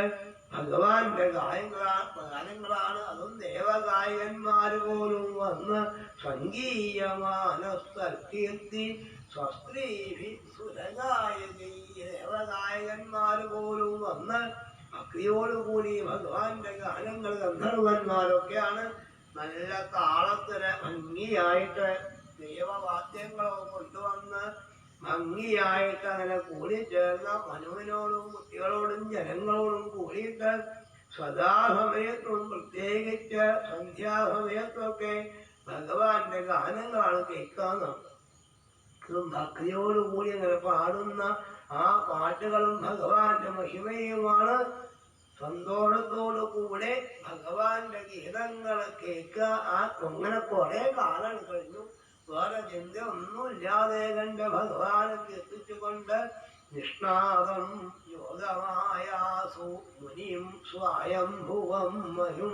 ഭഗവാന്റെ ഗാനങ്ങളാണ്. അതും ദേവഗായകന്മാര് പോലും വന്ന് സംഗീയമാനസ്തീർത്തി സ്വസ്ത്രീഭി സുരഗായകൈ ദേവഗായകന്മാര് പോലും വന്ന് ഭക്തിയോടുകൂടി ഭഗവാന്റെ ഗാനങ്ങൾ ഗന്ധർവന്മാരൊക്കെയാണ് നല്ല താളത്തിന് ഭംഗിയായിട്ട് ദേവവാദ്യങ്ങളോ കൊണ്ടുവന്ന് ഭംഗിയായിട്ട് അങ്ങനെ കൂടിച്ചേർന്ന മനുവിനോടും കുട്ടികളോടും ജനങ്ങളോടും കൂടിയിട്ട് സദാസമയത്തും പ്രത്യേകിച്ച് സന്ധ്യാസമയത്തൊക്കെ ഭഗവാന്റെ ഗാനങ്ങളാണ് കേൾക്കാവുന്നത്. ഭക്തിയോടുകൂടി അങ്ങനെ പാടുന്ന ആ പാട്ടുകളും ഭഗവാന്റെ മഹിമയുമാണ്. സന്തോഷത്തോടു കൂടെ ഭഗവാന്റെ ഗീതങ്ങൾ കേൾക്കുക. അങ്ങനെ കുറെ കാലം കഴിഞ്ഞു. വേറെ ചിന്ത ഒന്നുമില്ലാതെ കണ്ട് ഭഗവാനെ കീർത്തിച്ചുകൊണ്ട് നിഷ്ണാദം യോഗമായാസു മുനിം സ്വയംഭുവം മനും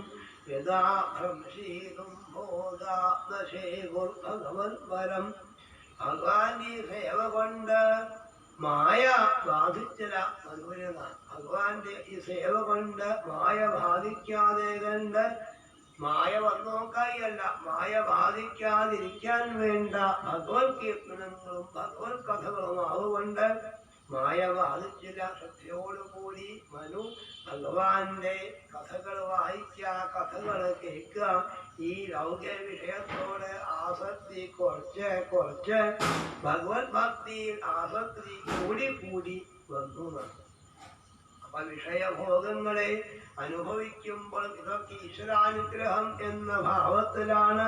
യഥാ ഭ്രംശീതും ഭോഗാദശേകുർ ഭഗവത്പരം. ഭഗവാന്റെ സേവ കൊണ്ട് മായ ബാധിച്ചില്ല. മധുരനാണ് ഭഗവാന്റെ ഈ സേവ കൊണ്ട് മായ ബാധിക്കാതെ കണ്ട് മായ വന്നോക്കായല്ല, മായ ബാധിക്കാതിരിക്കാൻ വേണ്ട ഭഗവത് കീർത്തനങ്ങളും ഭഗവത് കഥകളും ആവുകൊണ്ട് മായ ബാധിച്ചില്ല. ശ്രദ്ധയോടുകൂടി മനു ഭഗവാന്റെ കഥകൾ വായിക്കുക, കഥകൾ കേൾക്കുക. ഈ ലൗകിക വിഷയത്തോട് ആസക്തി കുറച്ച് കുറച്ച് ഭഗവത് ഭക്തിയിൽ ആസക്തി കൂടി കൂടി വന്നു. അപ്പൊ വിഷയഭോഗങ്ങളെ അനുഭവിക്കുമ്പോൾ ഇതൊക്കെ ഈശ്വരാനുഗ്രഹം എന്ന ഭാവത്തിലാണ്.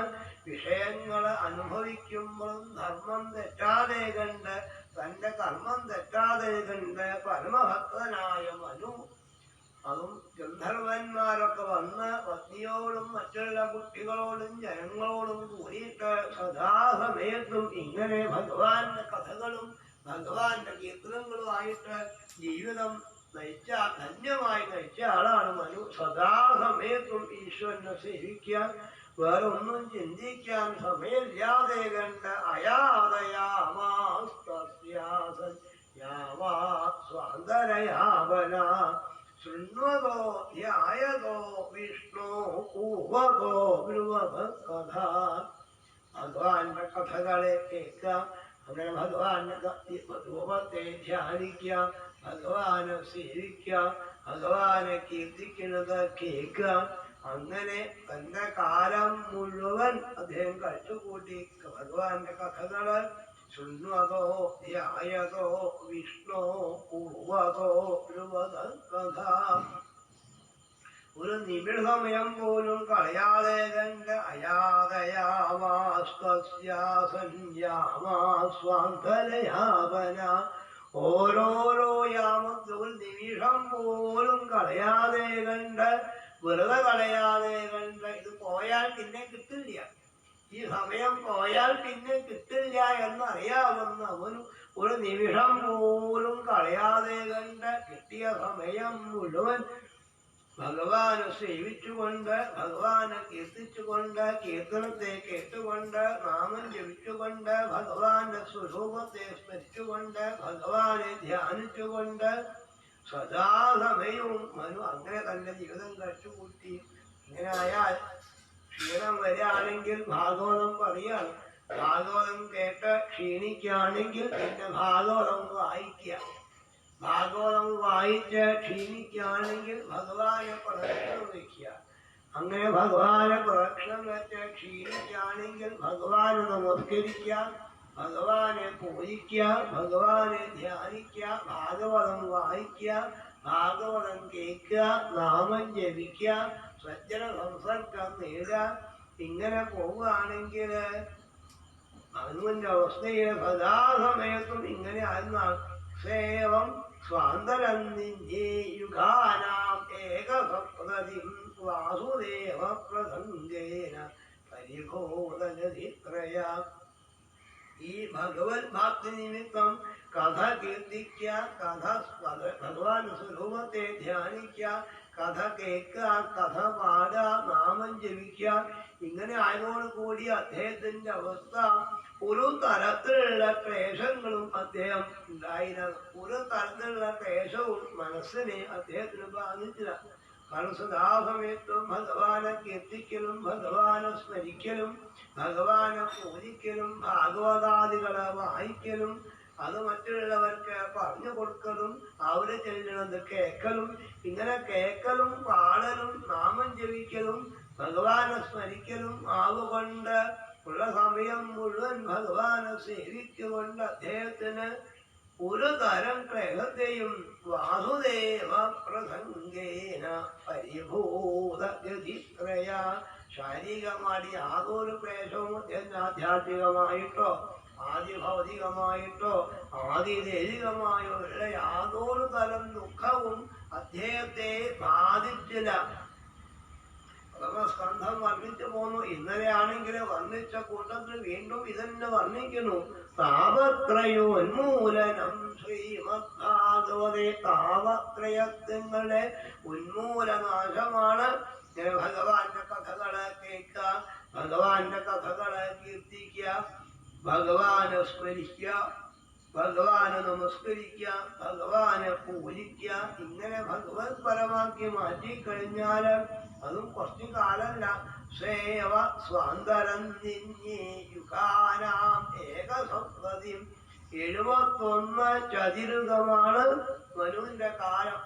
വിഷയങ്ങൾ അനുഭവിക്കുമ്പോഴും ധർമ്മം തെറ്റാതെ കണ്ട്, തന്റെ കർമ്മം തെറ്റാതെ കണ്ട് പരമഭക്തനായ മനു, അതും ഗന്ധർവന്മാരൊക്കെ വന്ന് പത്നിയോടും മറ്റുള്ള കുട്ടികളോടും ജനങ്ങളോടും കൂടിയിട്ട് സദാസമയത്തും ഇങ്ങനെ ഭഗവാന്റെ കഥകളും ഭഗവാന്റെ കീർത്തനങ്ങളുമായിട്ട് ജീവിതം നയിച്ച, ധന്യമായി നയിച്ച ആളാണ് മനു. സദാസമയത്തും ഈശ്വരനെ സേവിക്കാൻ, വേറെ ഒന്നും ചിന്തിക്കാൻ സമയമില്ലാതെ കണ്ട് അയാതയാമാസ്തസ്യാസൻ യാവാ സ്വാന്തരയാവന ശൃണ്വതോ ധ്യായതോ വിഷ്ണു കൂവതോ ബ്രുവകഥ. ഭഗവാന്റെ കഥകളെ കേൾക്കാം. അങ്ങനെ ഭഗവാന്റെ രൂപത്തെ ധ്യാനിക്കാം, ഭഗവാനെ സേവിക്കാം, ഭഗവാനെ കീർത്തിക്കുന്നത് കേൾക്കാം. അങ്ങനെ തന്റെ കാലം മുഴുവൻ അദ്ദേഹം കഴിച്ചുകൂട്ടി ഭഗവാന്റെ കഥകള് ശൃണ്വതോ ധ്യായതോ വിഷ്ണു കൂവതോ കഥ. ഒരു നിമിഷ സമയം പോലും കളയാതെ കണ്ട് അയാതയാമാസ്തസ്യാസന്യാമാസ്വാന്തലയാവന. ഓരോരോ യാമത്തിൽ ഒരു നിമിഷം പോലും കളയാതെ കണ്ട്, വെറുതെ കളയാതെ കണ്ട്, ഇത് പോയാൽ പിന്നെ കിട്ടില്ല, ഈ സമയം പോയാൽ പിന്നെ കിട്ടില്ല എന്നറിയാവുന്ന അവന് ഒരു നിമിഷം പോലും കളയാതെ കണ്ട് കിട്ടിയ സമയം മുഴുവൻ ഭഗവാനെ സേവിച്ചുകൊണ്ട്, ഭഗവാനെ കീർത്തിച്ചുകൊണ്ട്, കീർത്തനത്തെ കേട്ടുകൊണ്ട്, നാമം ജപിച്ചുകൊണ്ട്, ഭഗവാന്റെ സ്വരൂപത്തെ സ്മരിച്ചുകൊണ്ട്, ഭഗവാനെ ധ്യാനിച്ചുകൊണ്ട് സദാസമയവും മനു അങ്ങനെ തന്റെ ജീവിതം കഴിച്ചുകൂട്ടി. ഇങ്ങനെ ആയാൽ ക്ഷീണം വരികയാണെങ്കിൽ ഭാഗവതം പറയാണ്. ഭാഗവതം കേട്ട് ക്ഷീണിക്കുകയാണെങ്കിൽ പിന്നെ ഭാഗവതം വായിക്കുക. ഭാഗവതം വായിച്ച് ക്ഷീണിക്കുകയാണെങ്കിൽ ഭഗവാനെ പ്രദക്ഷിണം വയ്ക്കുക. അങ്ങനെ ഭഗവാനെ പ്രദക്ഷിണം വെച്ച് ക്ഷീണിക്കുകയാണെങ്കിൽ ഭഗവാനെ നമസ്കരിക്കുക, ഭഗവാനെ പൂജിക്കുക, ഭഗവാനെ ധ്യാനിക്കുക, ഭാഗവതം വായിക്കുക, ഭാഗവതം കേൾക്കുക, നാമം ജപിക്കുക, സജ്ജന സംസർഗം നേടുക. ഇങ്ങനെ പോവുകയാണെങ്കിൽ അനുവിന്റെ അവസ്ഥയിൽ സദാസമയത്തും ഇങ്ങനെ ആയിരുന്നാണ്. സേവം സ്വാന്തരന്യുഗാനാം ഏകസപ്തതിം വാസുദേവ പ്രസംഗേന പരിഭൂതഗതിത്രയ. ഈ ഭഗവത് ഭക്തി നിമിത്തം കഥ കീർത്തിക്കുക, കഥ ഭഗവാൻ സ്വരൂപത്തെ ധ്യാനിക്കുക, കഥ കേൾക്കുക, കഥ പാടുക, നാമം ജപിക്കുക. ഇങ്ങനെ ആയതോടുകൂടി അദ്ദേഹത്തിന്റെ അവസ്ഥ ഒരു തരത്തിലുള്ള ക്ലേശങ്ങളും അദ്ദേഹം ഉണ്ടായിരുന്നു. ഒരു തരത്തിലുള്ള ക്ലേശവും മനസ്സിനെ അദ്ദേഹത്തിന് ബാധിച്ചില്ല. കാരണം സദാസമയത്തും ഭഗവാനെ കീർത്തിക്കലും, ഭഗവാനെ സ്മരിക്കലും, ഭഗവാനെ പൂജിക്കലും, ഭാഗവതാദികളെ വായിക്കലും, അത് മറ്റുള്ളവർക്ക് പറഞ്ഞു കൊടുക്കലും, അവര് ചെല്ലണത് കേൾക്കലും, ഇങ്ങനെ കേൾക്കലും പാടലും നാമം ജപിക്കലും ഭഗവാനെ സ്മരിക്കലും ആവുകൊണ്ട് ഉള്ള സമയം മുഴുവൻ ഭഗവാനെ സേവിച്ചുകൊണ്ട് അദ്ദേഹത്തിന് ഒരു തരം ക്ലേശത്തെയും വാസുദേവ പ്രസംഗേന പരിഭൂതഗതിത്രയ. ശാരീരികമായി യാതൊരു ക്ലേശവും ആധ്യാത്മികമായിട്ടോ ആദിഭൗതികമായിട്ടോ ആദിദൈവികമായോ ഉള്ള യാതൊരു തരം ദുഃഖവും അദ്ദേഹത്തെ ബാധിച്ചില്ല. സ്കന്ധം വർണ്ണിച്ചു പോന്നു. ഇന്നലെയാണെങ്കിൽ വർണ്ണിച്ച കൂട്ടത്തിൽ വീണ്ടും ഇതന്നെ വർണ്ണിക്കുന്നു. താപത്രയോന്മൂലനം ശ്രീമദ്ഭാഗവതേ. താപത്രയത്വങ്ങളുടെ ഉന്മൂലനാശമാണ്. ഭഗവാന്റെ കഥകളെ കേൾക്കുക, ഭഗവാന്റെ കഥകളെ കീർത്തിക്കുക, ഭഗവാനെ സ്മരിക്കുക, ഭഗവാനെ നമസ്കരിക്കുക, ഭഗവാനെ പൂജിക്കുക. ഇങ്ങനെ ഭഗവത് പരമാക്കി മാറ്റിക്കഴിഞ്ഞാൽ അതും കുറച്ചു കാലല്ല. സേവ സ്വാന്തരം യുഗാനാം ഏകസപ്തതിം. 71 ചതുരുകമാണ് മനുവിന്റെ കാലം.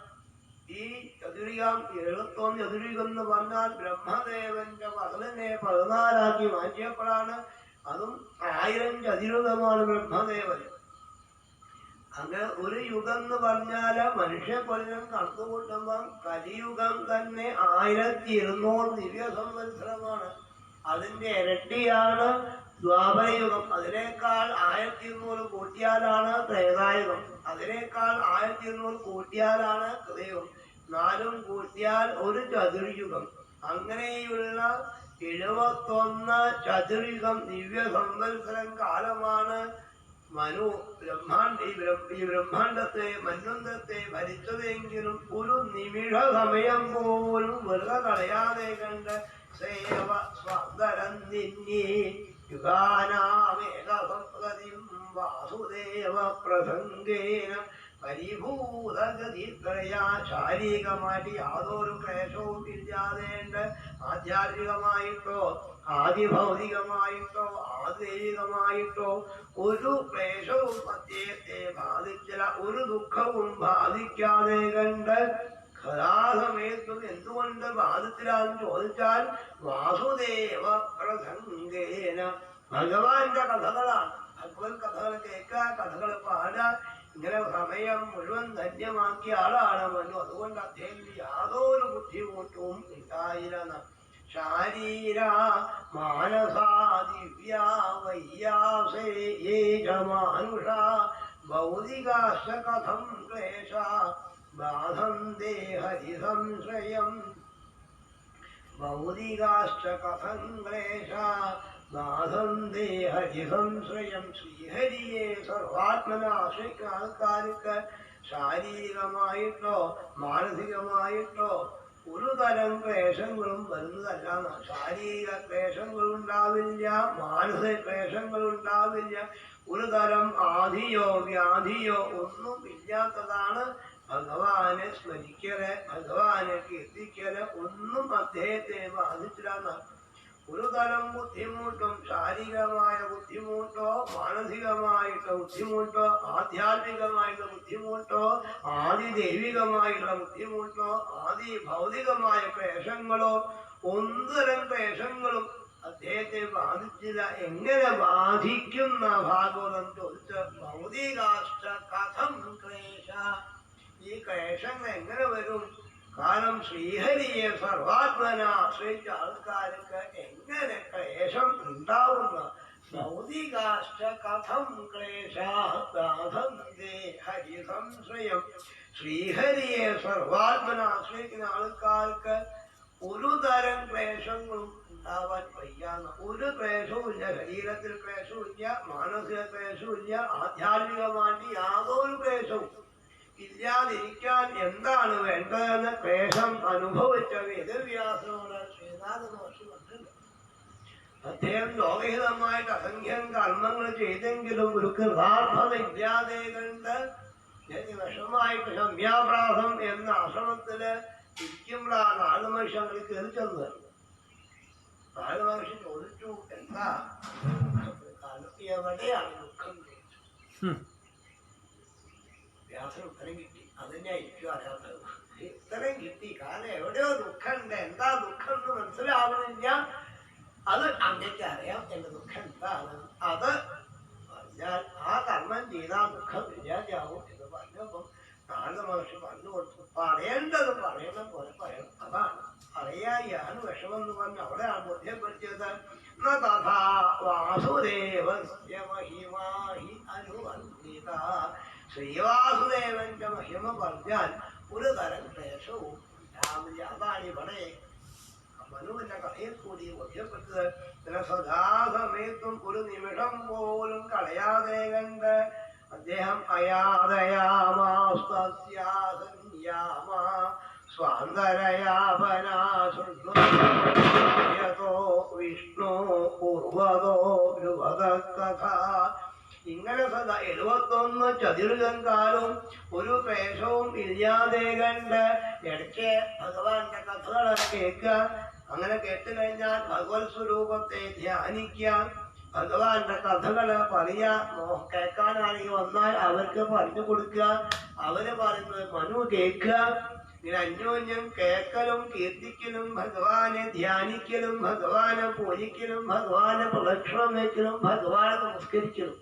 ഈ ചതുരികം 71 ചതുരികം എന്ന് പറഞ്ഞാൽ ബ്രഹ്മദേവന്റെ പകലിനെ 14 മാറ്റിയപ്പോഴാണ്. അതും 1000 ചതുരുകമാണ് ബ്രഹ്മദേവൻ. അങ്ങനെ ഒരു യുഗം എന്ന് പറഞ്ഞാല് മനുഷ്യക്കൊല്ലം കണക്ക് കൂട്ടുമ്പം കലിയുഗം തന്നെ 1200 ദിവ്യ സംവത്സരമാണ്. അതിന്റെ ഇരട്ടിയാണ് ദ്വാപരയുഗം. അതിനേക്കാൾ 1200 കൂട്ടിയാലാണ് ത്രേതായുഗം. അതിനേക്കാൾ 1200 കൂട്ടിയാലാണ് കൃതയുഗം. 4 കൂട്ടിയാൽ ഒരു ചതുർയുഗം. അങ്ങനെയുള്ള 71 ചതുർയുഗം ദിവ്യ സംവത്സരം കാലമാണ് മനു ഈ ബ്രഹ്മാണ്ടത്തെ മന്വന്തത്തെ ഭരിച്ചതെങ്കിലും ഒരു നിമിഷ സമയം പോലും വെറുതെ കളയാതെ കണ്ട് സേവ സ്വാന്തരം നിന്നി യുഗാനാമേകസപ്തതിം വാസുദേവ പ്രസംഗേന പരിഭൂതഗതിത്രയാ. ശാരീരികമായിട്ട് യാതൊരു ക്ലേശവും ഇല്ലാതെ ആധ്യാത്മികമായിട്ടോ ആദിഭൗതികമായിട്ടോ ആദൈവികമായിട്ടോ ഒരു ക്ലേശവും അദ്ദേഹത്തെ ബാധിച്ചില്ല. ഒരു ദുഃഖവും ബാധിക്കാതെ കണ്ട് കഥാസമയത്തും എന്തുകൊണ്ട് ബാധിച്ചില്ലാന്ന് ചോദിച്ചാൽ വാസുദേവ പ്രസംഗേന. ഭഗവാന്റെ കഥകളാണ്. ഭഗവത് കഥകൾ കേൾക്കുക, കഥകൾ പാടുക. ഇങ്ങനെ സമയം മുഴുവൻ ധന്യമാക്കിയ ആളാണ് മനു. അതുകൊണ്ട് അദ്ദേഹത്തിന് യാതൊരു ബുദ്ധിമുട്ടും ഉണ്ടായില്ല. ശാരീര മാനസാ ദിവ്യാ വയ്യാസേമാനുഷ ഭൗതികാശ കഥം ക്ലേശ ബാധന്തേ ഹരിസംശ്രയം. ഭൗതികാശ്ച കഥം ക്ലേശ ബാധന്തേ ഹരിസംശ്രയം. ശ്രീഹരിയെ സർവാത്മന ആശ്രയിക്കുന്ന ആൾക്കാർക്ക് ശാരീരികമായിട്ടോ മാനസികമായിട്ടോ ഒരു തരം ക്ലേശങ്ങളും വരുന്നതല്ല. ശാരീരിക ക്ലേശങ്ങളുണ്ടാവില്ല, മാനസിക ക്ലേശങ്ങളുണ്ടാവില്ല. ഒരു തരം ആധിയോ വ്യാധിയോ ഒന്നും ഇല്ലാത്തതാണ് ഭഗവാനെ സ്മരിക്കല്, ഭഗവാനെ കീർത്തിക്കല്. ഒന്നും അദ്ദേഹത്തെ ബാധിച്ചില്ല. ഒരു തരം ബുദ്ധിമുട്ടും ശാരീരികമായ ബുദ്ധിമുട്ടോ മാനസികമായിട്ടുള്ള ബുദ്ധിമുട്ടോ ആധ്യാത്മികമായിട്ടുള്ള ബുദ്ധിമുട്ടോ ആദിദൈവികമായിട്ടുള്ള ബുദ്ധിമുട്ടോ ആദി ഭൗതികമായ ക്ലേശങ്ങളോ ഒന്നുതരം ക്ലേശങ്ങളും അദ്ദേഹത്തെ ബാധിച്ചില്ല. എങ്ങനെ ബാധിക്കുന്ന ഭാഗവതം ചോദിച്ച ഭൗതികാഷ്ട കഥം ക്ലേശ. ഈ ക്ലേശങ്ങൾ എങ്ങനെ വരും? കാരണം ശ്രീഹരിയെ സർവാത്മന ആശ്രയിച്ച ആൾക്കാർക്ക് എങ്ങനെ ക്ലേശം ഉണ്ടാവുന്ന? ഭൗതികാശ്ച കഥം ക്ലേശാധന്തേ ഹരിസംശ്രയം. ശ്രീഹരിയെ സർവാത്മന ആശ്രയിക്കുന്ന ആൾക്കാർക്ക് ഒരു തരം ക്ലേശങ്ങളും ഉണ്ടാവാൻ വയ്യാന്ന്. ഒരു ക്ലേശവും ഇല്ല. ശരീരത്തിൽ ക്ലേശവും ഇല്ല, മാനസിക ക്ലേശവും ഇല്ല, ആധ്യാത്മികമായിട്ട് യാതൊരു ക്ലേശവും ഇല്ലാതിരിക്കാൻ എന്താണ് വേണ്ടതെന്ന് ക്ലേശം അനുഭവിച്ച വേദവ്യാസനോട് ശ്രീനാഥ മഹർഷി പറഞ്ഞിട്ടുണ്ട്. അദ്ദേഹം ലോകഹിതമായിട്ട് അസംഖ്യം കർമ്മങ്ങൾ ചെയ്തെങ്കിലും ഒരു കൃതാർത്ഥത ഇല്ലാതെ കണ്ട് വിഷമായിട്ട് ശമ്യാപ്രാസം എന്ന ആശ്രമത്തില് ഇരിക്കുമ്പോഴാണ് നാരദമഹർഷി അങ്ങനെ കയറി ചെന്നത്. നാരദമഹർഷി ചോദിച്ചു, എന്താ എവിടെയാണ് ദുഃഖം? വ്യാസന് ഉത്തരം കിട്ടി. അതിനായിരിക്കും അറിയാത്തത്. ഉത്തരം കിട്ടി. കാരണം എവിടെയോ ദുഃഖമുണ്ട്. എന്താ ദുഃഖം എന്ന് മനസ്സിലാവണില്ല. അത് അങ്ങേക്ക് അറിയാം എന്റെ ദുഃഖം എന്താണ്. അത് പറഞ്ഞാൽ ആ കർമ്മം ചെയ്താൽ ദുഃഖം ഇല്ലാതാവും എന്ന് പറഞ്ഞപ്പം നാരദ മഹർഷി പറഞ്ഞു കൊടുത്തു. പറയേണ്ടത് പറയണം പോലെ പറയണം. അതാണ് അറിയായാണ് വിഷമെന്ന് പറഞ്ഞ് അവിടെയാണ് ബോധ്യപ്പെടുത്തിയത്. തഥാ വാസുദേവസ്യ മഹിമാഹി അനുവർത്തിത. ശ്രീവാസുദേവന്റെ മഹിമ പറഞ്ഞാൽ ഒരു തരം ക്ലേശവും രാമജി. അതാണ് ഇവിടെ മനുവിന്റെ കഥയിൽ കൂടി ബോധ്യപ്പെട്ടത്. സദാസമയത്തും ഒരു നിമിഷം പോലും കളയാതെ കണ്ട് അദ്ദേഹം അയാതയാമാസ്തസ്യാസന്യാമ സ്വാന്തരയാപനാശുദ്ധോ വിഷ്ണു പൂർവതോ കഥ. ഇങ്ങനെ സദാ 71 ചതുർഗങ്കാലും ഒരു ക്ലേശവും ഇല്ലാതെ കണ്ട് ഇടയ്ക്ക് ഭഗവാന്റെ കഥകളെ കേൾക്കുക. അങ്ങനെ കേട്ടു കഴിഞ്ഞാൽ ഭഗവത് സ്വരൂപത്തെ ധ്യാനിക്കുക, ഭഗവാന്റെ കഥകള് പറയാ. കേൾക്കാനാണെങ്കിൽ വന്നാൽ അവർക്ക് പറഞ്ഞു കൊടുക്കുക, അവര് പറയുന്നത് മനു കേൾക്കുക. ഇങ്ങനെ അന്യോന്യം കേൾക്കലും കീർത്തിക്കലും ഭഗവാനെ ധ്യാനിക്കലും ഭഗവാനെ പൂജിക്കലും ഭഗവാനെ പ്രദക്ഷിണം വയ്ക്കലും ഭഗവാനെ നമസ്കരിക്കലും.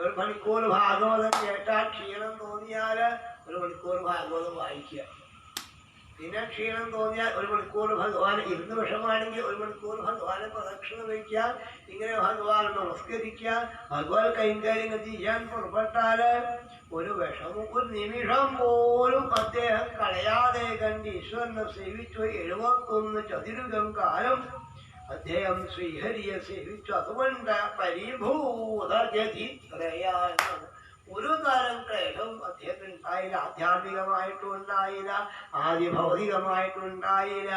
1 മണിക്കൂർ ഭാഗവതം കേട്ടാൽ ക്ഷീണം തോന്നിയാല് 1 മണിക്കൂർ ഭാഗവതം വായിക്കുക. പിന്നെ ക്ഷീണം തോന്നിയാൽ 1 മണിക്കൂർ ഭഗവാനെ, ഇരുന്ന് വിഷമാണെങ്കിൽ 1 മണിക്കൂർ ഭഗവാനെ പ്രദക്ഷിണം വയ്ക്കുക. ഇങ്ങനെ ഭഗവാനെ നമസ്കരിക്കുക. ഭഗവാൻ കൈകാര്യങ്ങൾ ചെയ്യാൻ പുറപ്പെട്ടാല് ഒരു വിഷമം ഒരു നിമിഷം പോലും അദ്ദേഹം കളയാതെ കണ്ട് ഈശ്വരനെ സേവിച്ചു. 71 ചതുരകം കാലം അദ്ദേഹം ശ്രീഹരിയെ സേവിച്ചു. അതുകൊണ്ട് പരിഭൂതഗതിത്രയാണ്. ഒരു തരം ക്ലേശവും അദ്ദേഹത്തിന് ഉണ്ടായില്ല. ആധ്യാത്മികമായിട്ടും ഉണ്ടായില്ല, ആദി ഭൗതികമായിട്ടുണ്ടായില്ല,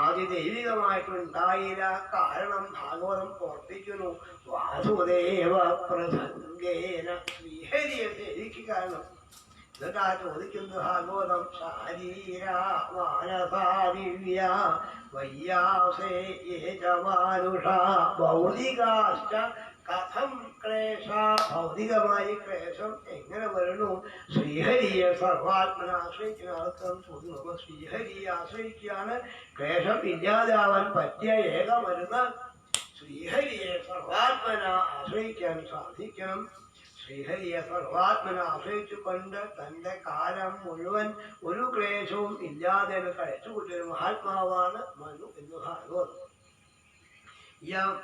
ആദി ദൈവികമായിട്ടുണ്ടായില്ല. കാരണം ഭാഗവതം ഓർപ്പിക്കുന്നു, വാസുദേവ പ്രസംഗേന ശ്രീഹരിയെ സേവിക്കുക. കാരണം എന്നിട്ടാ ചോദിക്കുന്നത് ഭാഗവതം ശാരീര മാനസാദിവ്യ വയ്യാസേ യേജമാനുഷ ഭൗതികാശ്ച കഥം ക്ലേശ. ഭൗതികമായി ക്ലേശം എങ്ങനെ വരണു? ശ്രീഹരിയെ സർവാത്മന ആശ്രയിക്കുന്ന ആൾക്കാർ ചോദിക്കുന്നു. ശ്രീഹരിയെ ആശ്രയിക്കുകയാണ് ക്ലേശം ഇല്ലാതാവാൻ പറ്റിയ ഏക മരുന്ന്. ശ്രീഹരിയെ സർവാത്മന ആശ്രയിക്കാൻ സാധിക്കണം. ശ്രീഹരിയെ സർവാത്മന ആശ്രയിച്ചുകൊണ്ട് തന്റെ കാലം മുഴുവൻ ഒരു ക്ലേശവും ഇല്ലാതെ കഴിച്ചുകൂട്ടിയ മഹാത്മാവാണ് മനു എന്ന് ഭാഗവതം.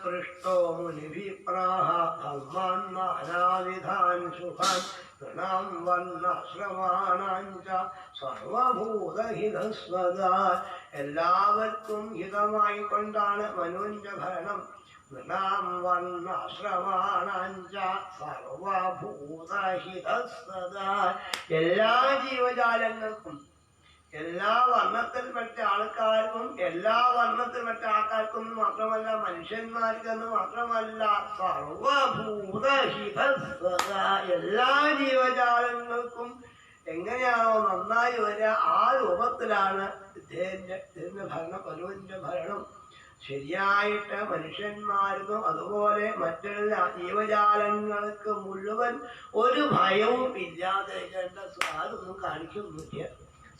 പൃഷ്ടോ മുനിഭിപ്രാഹ ധർമാൻ നാനാവിധാൻ സുഖാൻ ഗുണം വർണ്ണാശ്രമാണാഞ്ച സർവഭൂതഹിതസ്വദാ. എല്ലാവർക്കും ഹിതമായി കൊണ്ടാണ് മനുവിന്റെ ഭരണം. ഗുണം വർണ്ണാശ്രമാണാഞ്ച സർവഭൂതഹിതസ്വദാ. എല്ലാ ജീവജാലങ്ങൾക്കും, എല്ലാ വർണ്ണത്തിൽപ്പെട്ട ആൾക്കാർക്കും, എല്ലാ വർണ്ണത്തിൽപ്പെട്ട ആൾക്കാർക്കും മാത്രമല്ല, മനുഷ്യന്മാർക്കെന്ന് മാത്രമല്ല, സർവഭൂതഹിതസ്വദാ. എല്ലാ ജീവജാലങ്ങൾക്കും എങ്ങനെയാണോ നന്നായി വരിക ആ രൂപത്തിലാണ് ഇദ്ദേഹത്തിന്റെ ഭരണം, മനുവിന്റെ ഭരണം. ശരിയായിട്ട് മനുഷ്യന്മാർക്കും അതുപോലെ മറ്റുള്ള ജീവജാലങ്ങൾക്ക് മുഴുവൻ ഒരു ഭയവും ഇല്ലാതെ അതൊന്നും കാണിക്കുന്നില്ല.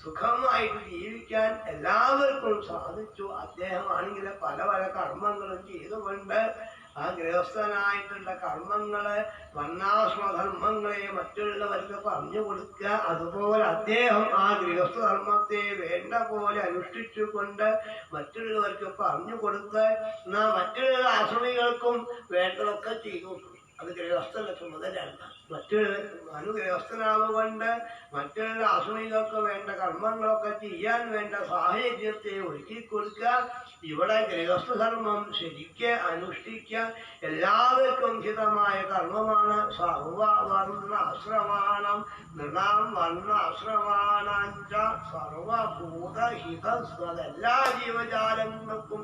സുഖമായിട്ട് ജീവിക്കാൻ എല്ലാവർക്കും സാധിച്ചു. അദ്ദേഹമാണെങ്കിൽ പല പല കർമ്മങ്ങളും ചെയ്തുകൊണ്ട് ആ ഗൃഹസ്ഥനായിട്ടുള്ള കർമ്മങ്ങളെ, വർണ്ണാശ്രമധർമ്മങ്ങളെ മറ്റുള്ളവർക്ക് പറഞ്ഞു കൊടുക്കുക. അതുപോലെ അദ്ദേഹം ആ ഗൃഹസ്ഥധർമ്മത്തെ വേണ്ട പോലെ അനുഷ്ഠിച്ചുകൊണ്ട് മറ്റുള്ളവർക്ക് പറഞ്ഞു കൊടുത്ത് മറ്റുള്ള ആശ്രമികൾക്കും വേണ്ടതൊക്കെ ചെയ്തു. അത് ഗൃഹസ്ഥന്റെ ചുമതലയാണ്. മറ്റുള്ള അനുഗൃഹസ്ഥനാവുകൊണ്ട് മറ്റുള്ള ആശ്രമികൾക്ക് വേണ്ട കർമ്മങ്ങളൊക്കെ ചെയ്യാൻ വേണ്ട സാഹചര്യത്തെ ഒരുക്കി കൊടുക്കുക. ഇവിടെ ഗൃഹസ്ഥധർമ്മം ശരിക്ക് അനുഷ്ഠിക്കുക. എല്ലാവർക്കും ഹിതമായ കർമ്മമാണ്. സർവവർണ്ണാശ്രമാണം നൃണാം വർണ്ണാശ്രമാണാഞ്ച സർവഭൂതഹിതസ്വദ. എല്ലാ ജീവജാലങ്ങൾക്കും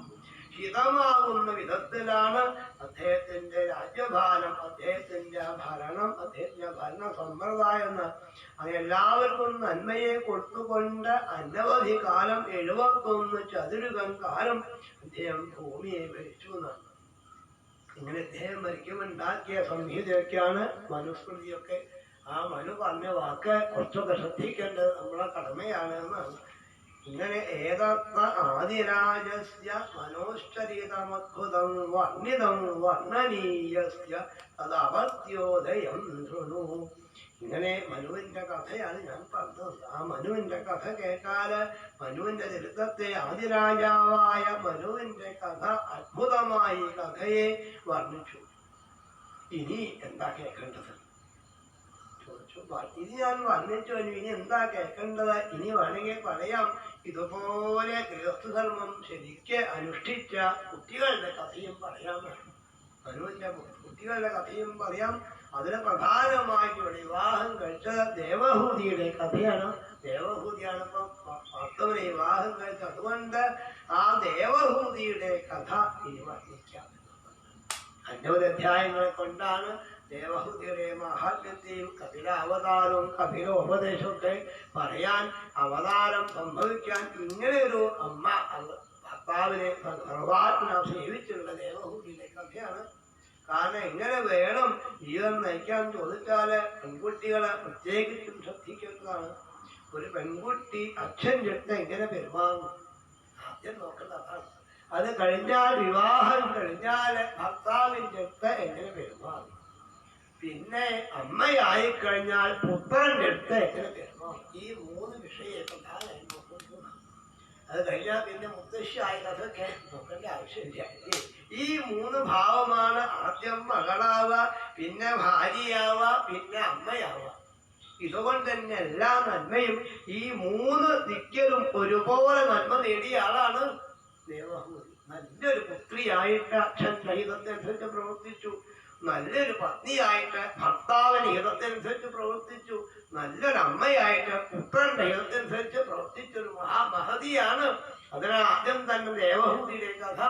ഹിതമാകുന്ന വിധത്തിലാണ് അദ്ദേഹത്തിന്റെ രാജ്യഭാരം, അദ്ദേഹത്തിന്റെ ഭരണം, അദ്ദേഹത്തിന്റെ ഭരണ സമ്പ്രദായം. അങ്ങനെ എല്ലാവർക്കും നന്മയെ കൊടുത്തുകൊണ്ട് അനവധി കാലം 71 ചതുരകം കാലം അദ്ദേഹം ഭൂമിയെ ഭരിച്ചു എന്നാണ്. ഇങ്ങനെ അദ്ദേഹം ഭരിക്കുമുണ്ടാക്കിയ സംഹിതയൊക്കെയാണ് മനുസ്മൃതിയൊക്കെ. ആ മനു പറഞ്ഞ വാക്ക് കുറച്ചൊക്കെ ശ്രദ്ധിക്കേണ്ടത് നമ്മളെ കടമയാണ് എന്നാണ്. ഇങ്ങനെ ഏതത്ര ആദിരാജസ്യ മനോശ്ചരിതമദ്ഭുതം വർണ്ണിതം വർണ്ണനീയസ്യ തദവത്യോദയം ശൃണു. ഇങ്ങനെ മനുവിന്റെ കഥയാണ് ഞാൻ പറഞ്ഞത്. ആ മനുവിന്റെ കഥ കേട്ടാല് മനുവിന്റെ ചരിത്രത്തെ ആദിരാജാവായ മനുവിന്റെ കഥ അത്ഭുതമായി കഥയെ വർണ്ണിച്ചു. ഇനി എന്താ കേൾക്കേണ്ടത് ചോദിച്ചു. ഇത് ഞാൻ വർണ്ണിച്ചു. ഇനി എന്താ കേൾക്കേണ്ടത്? ഇനി വേണമെങ്കിൽ പറയാം, ഇതുപോലെ ഗൃഹസ്ഥധർമ്മം ശരിക്ക് അനുഷ്ഠിച്ച കുട്ടികളുടെ കഥയും പറയാം. മനുവിന്റെ കുട്ടികളുടെ കഥയും പറയാം. അതിന് പ്രധാനമായിട്ട് വിവാഹം കഴിച്ചത് ദേവഹൂതിയുടെ കഥയാണ്. ദേവഹൂതിയാണ് ഇപ്പം ഭർത്തവനെ വിവാഹം കഴിച്ചത്. അതുകൊണ്ട് ആ ദേവഹൂതിയുടെ കഥ ഇനി വർണ്ണിക്കാം. 50 അധ്യായങ്ങളെ കൊണ്ടാണ് ദേവഹൂതിയുടെ മഹാത്മ്യത്തെയും കപില അവതാരവും കപിലോപദേശമൊക്കെ പറയാൻ, അവതാരം സംഭവിക്കാൻ ഇങ്ങനെയൊരു അമ്മ ഭർത്താവിനെ സർവാത്മന സേവിച്ചുള്ള ദേവഹൂതിയുടെ കഥയാണ്. കാരണം എങ്ങനെ വേണം ജീവിതം നയിക്കാൻ ചോദിച്ചാല് പെൺകുട്ടികളെ പ്രത്യേകിച്ചും ശ്രദ്ധിക്കേണ്ടതാണ്. ഒരു പെൺകുട്ടി അച്ഛൻ്റെ അടുത്ത് എങ്ങനെ പെരുമാറുന്നു ആദ്യം നോക്കേണ്ടതാണ്. അത് കഴിഞ്ഞാൽ വിവാഹം കഴിഞ്ഞാൽ ഭർത്താവിൻ്റെ അടുത്ത് എങ്ങനെ പെരുമാറും, പിന്നെ അമ്മയായി കഴിഞ്ഞാൽ പുത്രന്റെ അടുത്ത് എങ്ങനെ പെരുമാറും. ഈ 3 വിഷയം പ്രധാനമായി നോക്കുന്നത്. അത് കഴിഞ്ഞാൽ പിന്നെ മുത്തശ്ശിയായി അതൊക്കെ നോക്കേണ്ട ആവശ്യമില്ല. ഈ 3 ഭാവമാണ്. ആദ്യം മകളാവുക, പിന്നെ ഭാര്യയാവുക, പിന്നെ അമ്മയാവുക. ഇതുകൊണ്ട് തന്നെ എല്ലാ നന്മയും ഈ 3 ദിക്കിലും ഒരുപോലെ നന്മ നേടിയ ആളാണ് ദേവഹൂതി. നല്ലൊരു പുത്രിയായിട്ട് അച്ഛൻ്റെ ഹിതത്തിനനുസരിച്ച് പ്രവർത്തിച്ചു. നല്ലൊരു പത്നിയായിട്ട് ഭർത്താവിന്റെ ഹിതത്തിനനുസരിച്ച് പ്രവർത്തിച്ചു. നല്ലൊരു അമ്മയായിട്ട് പുത്രന്റെ ഹിതത്തിനനുസരിച്ച് പ്രവർത്തിച്ചൊരു മഹാമഹതിയാണ്. അതിനാൽ ആദ്യം തന്നെ ദേവഹൂതിയുടെ കഥ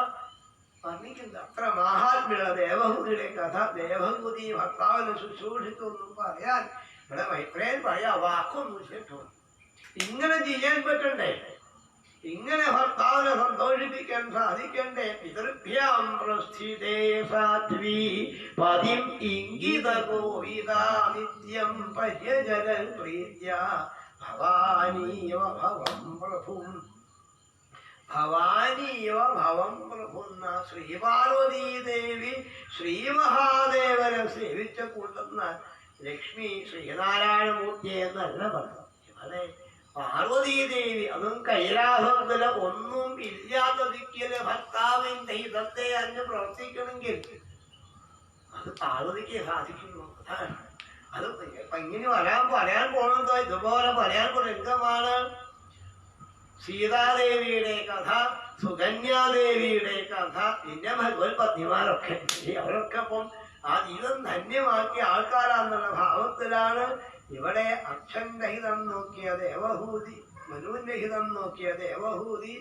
വർണ്ണിക്കുന്നത്. അത്ര മഹാത്മ്യമുള്ള ദേവഹൂതിയുടെ കഥ. ദേവഹൂതി ഭർത്താവിനെ ശുശ്രൂഷിച്ചൊന്നും പറയാൻ ഇവിടെ മൈത്രേയൻ പറയാ വാക്കൊന്നും കേട്ടോ. ഇങ്ങനെ ചെയ്യാൻ പറ്റണ്ടേ? ഇങ്ങനെ ഭർത്താവിനെ സന്തോഷിപ്പിക്കാൻ സാധിക്കണ്ടേ? പിതൃഭ്യാം പ്രസ്ഥിതേ സാധ്വി പതിം ഇംഗിത ഗോവിത നിത്യം പര്യജലൽ പ്രീത്യ ഭവാനീവ ഭവം പ്രഭും. ഭവാനീവ ഭവം പ്രഭുന്ന ശ്രീപാർവതീദേവി ശ്രീമഹാദേവനെ സേവിച്ച കൂട്ടുന്ന ലക്ഷ്മി ശ്രീനാരായണമൂർത്തിയെ എന്നല്ല പറഞ്ഞു. അതെ, പാർവതീദേവി, അതും കൈലാസത്തില് ഒന്നും ഇല്ലാത്ത ദിക്കില് ഭർത്താവിന്റെ ഹിതത്തെ അറിഞ്ഞ് പ്രവർത്തിക്കണമെങ്കിൽ അത് പാർവതിക്ക് സാധിക്കുന്നു. അത് ഇങ്ങനെ പറയാൻ പോണതോ ഇതുപോലെ പറയാൻ രംഗമാണ് സീതാദേവിയുടെ കഥ, സുകന്യാദേവിയുടെ കഥ, പിന്നെ ഭഗവത് പത്നിമാരൊക്കെ. അവരൊക്കെ അപ്പം ആ ജീവിതം ധന്യമാക്കിയ ആൾക്കാരാന്നുള്ള ഭാവത്തിലാണ്. ഇവിടെ അച്ഛൻ്റെ ഹിതം നോക്കിയ ദേവഹൂതി, മനുവിന്റെ ഹിതം നോക്കിയ ദേവഹൂതി,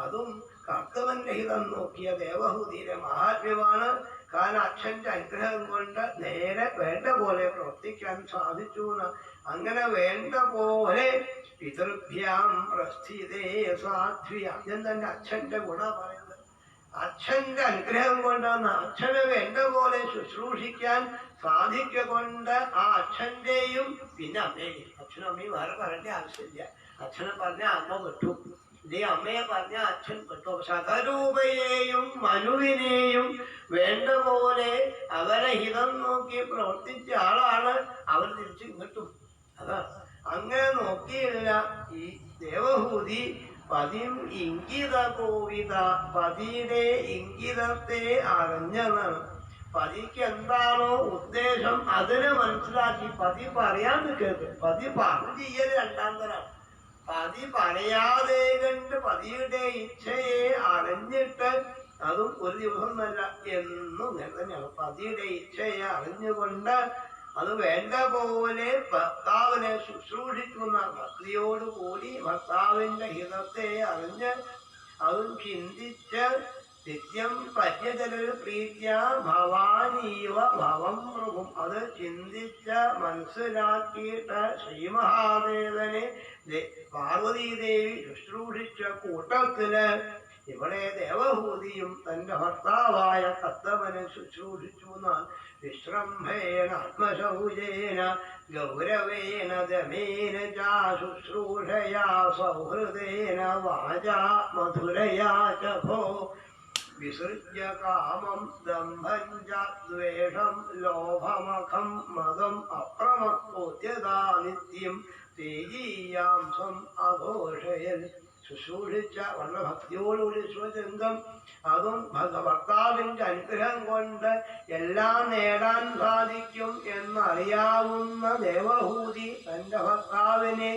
അതും കർത്തവന്റെ ഹിതം നോക്കിയ ദേവഹൂതിയുടെ മഹാത്മ്യമാണ്. കാരണം അച്ഛൻ്റെ അനുഗ്രഹം കൊണ്ട് നേരെ വേണ്ട പോലെ പ്രവർത്തിക്കാൻ സാധിച്ചു. അങ്ങനെ വേണ്ട പോലെ പിതൃഭ്യാം പ്രസ്ഥിതേ സാധ്വി. ആദ്യം തന്നെ അച്ഛൻ്റെ ഗുണം പറയുന്നത്. അച്ഛൻ്റെ അനുഗ്രഹം കൊണ്ടാണ് അച്ഛനെ വേണ്ട പോലെ ശുശ്രൂഷിക്കാൻ സാധിക്കൊണ്ട് ആ അച്ഛൻ്റെയും പിന്നെ അമ്മയുടെയും. അച്ഛനും അമ്മയും വേറെ പറയേണ്ട ആവശ്യമില്ല. അച്ഛനെ പറഞ്ഞ അമ്മ വിട്ടു, ഇതേ അമ്മയെ പറഞ്ഞ അച്ഛൻ വിട്ടു. ശതരൂപയെയും മനുവിനെയും വേണ്ട പോലെ അവരെ ഹിതം നോക്കി പ്രവർത്തിച്ച ആളാണ്. അവർ തിരിച്ച് ഇങ്ങോട്ടും അതാ അങ്ങനെ നോക്കിയില്ല. ഈ ദേവഹൂതി പതിം ഇംഗിത കോവിത, പതിയുടെ ഇംഗിതത്തെ അറിഞ്ഞതാണ്. പതിക്ക് എന്താണോ ഉദ്ദേശം അതിനെ മനസ്സിലാക്കി പതി പറയാൻ കേൾക്കും. പതി പറഞ്ഞു ചെയ്യൽ രണ്ടാം തരാണ്. പതി പറയാതെ കണ്ട് പതിയുടെ ഇച്ഛയെ അറിഞ്ഞിട്ട്, അതും ഒരു ദിവസം നല്ല എന്നും ഇങ്ങനെ തന്നെയാണ്. പതിയുടെ ഇച്ഛയെ അറിഞ്ഞുകൊണ്ട് അത് വേണ്ട പോലെ ഭർത്താവിനെ ശുശ്രൂഷിക്കുന്ന ഭക്തിയോടുകൂടി ഭർത്താവിന്റെ ഹിതത്തെ അറിഞ്ഞ് അതും ചിന്തിച്ച് നിത്യം പര്യജലൽ പ്രീത്യ ഭവാനീവ ഭവം പ്രഭും. അത് ചിന്തിച്ച് മനസ്സിലാക്കിയിട്ട് ശ്രീമഹാദേവനെ പാർവതീദേവി ശുശ്രൂഷിച്ച കൂട്ടത്തില് ഇവിടെ ദേവഹൂതിയും തന്റെ ഭർത്താവായ കർത്തവനെ ശുശ്രൂഷിച്ചു. എന്നാൽ വിശ്രംഭേന ആത്മശൗചേന ഗൗരവേന ദമേന ച ശുശ്രൂഷയാ സൗഹൃദേന വാചാ മധുരയാ ച ഭോ. വിസൃജ്യ കാമം ദംഭം ച ദ്വേഷം ലോഭമഖം മദം അപ്രമത്തോദ്യതാ നിത്യം തേജീയാംസം അഘോഷയൽ. ശുശ്രൂഷിച്ച വളരെ ഭക്തിയോടുകൂടി ശിവചന്ദ്രം അതും ഭർത്താവിന്റെ അനുഗ്രഹം കൊണ്ട് എല്ലാം നേടാൻ സാധിക്കും എന്നറിയാവുന്ന ദേവഹൂതി തന്റെ ഭർത്താവിനെ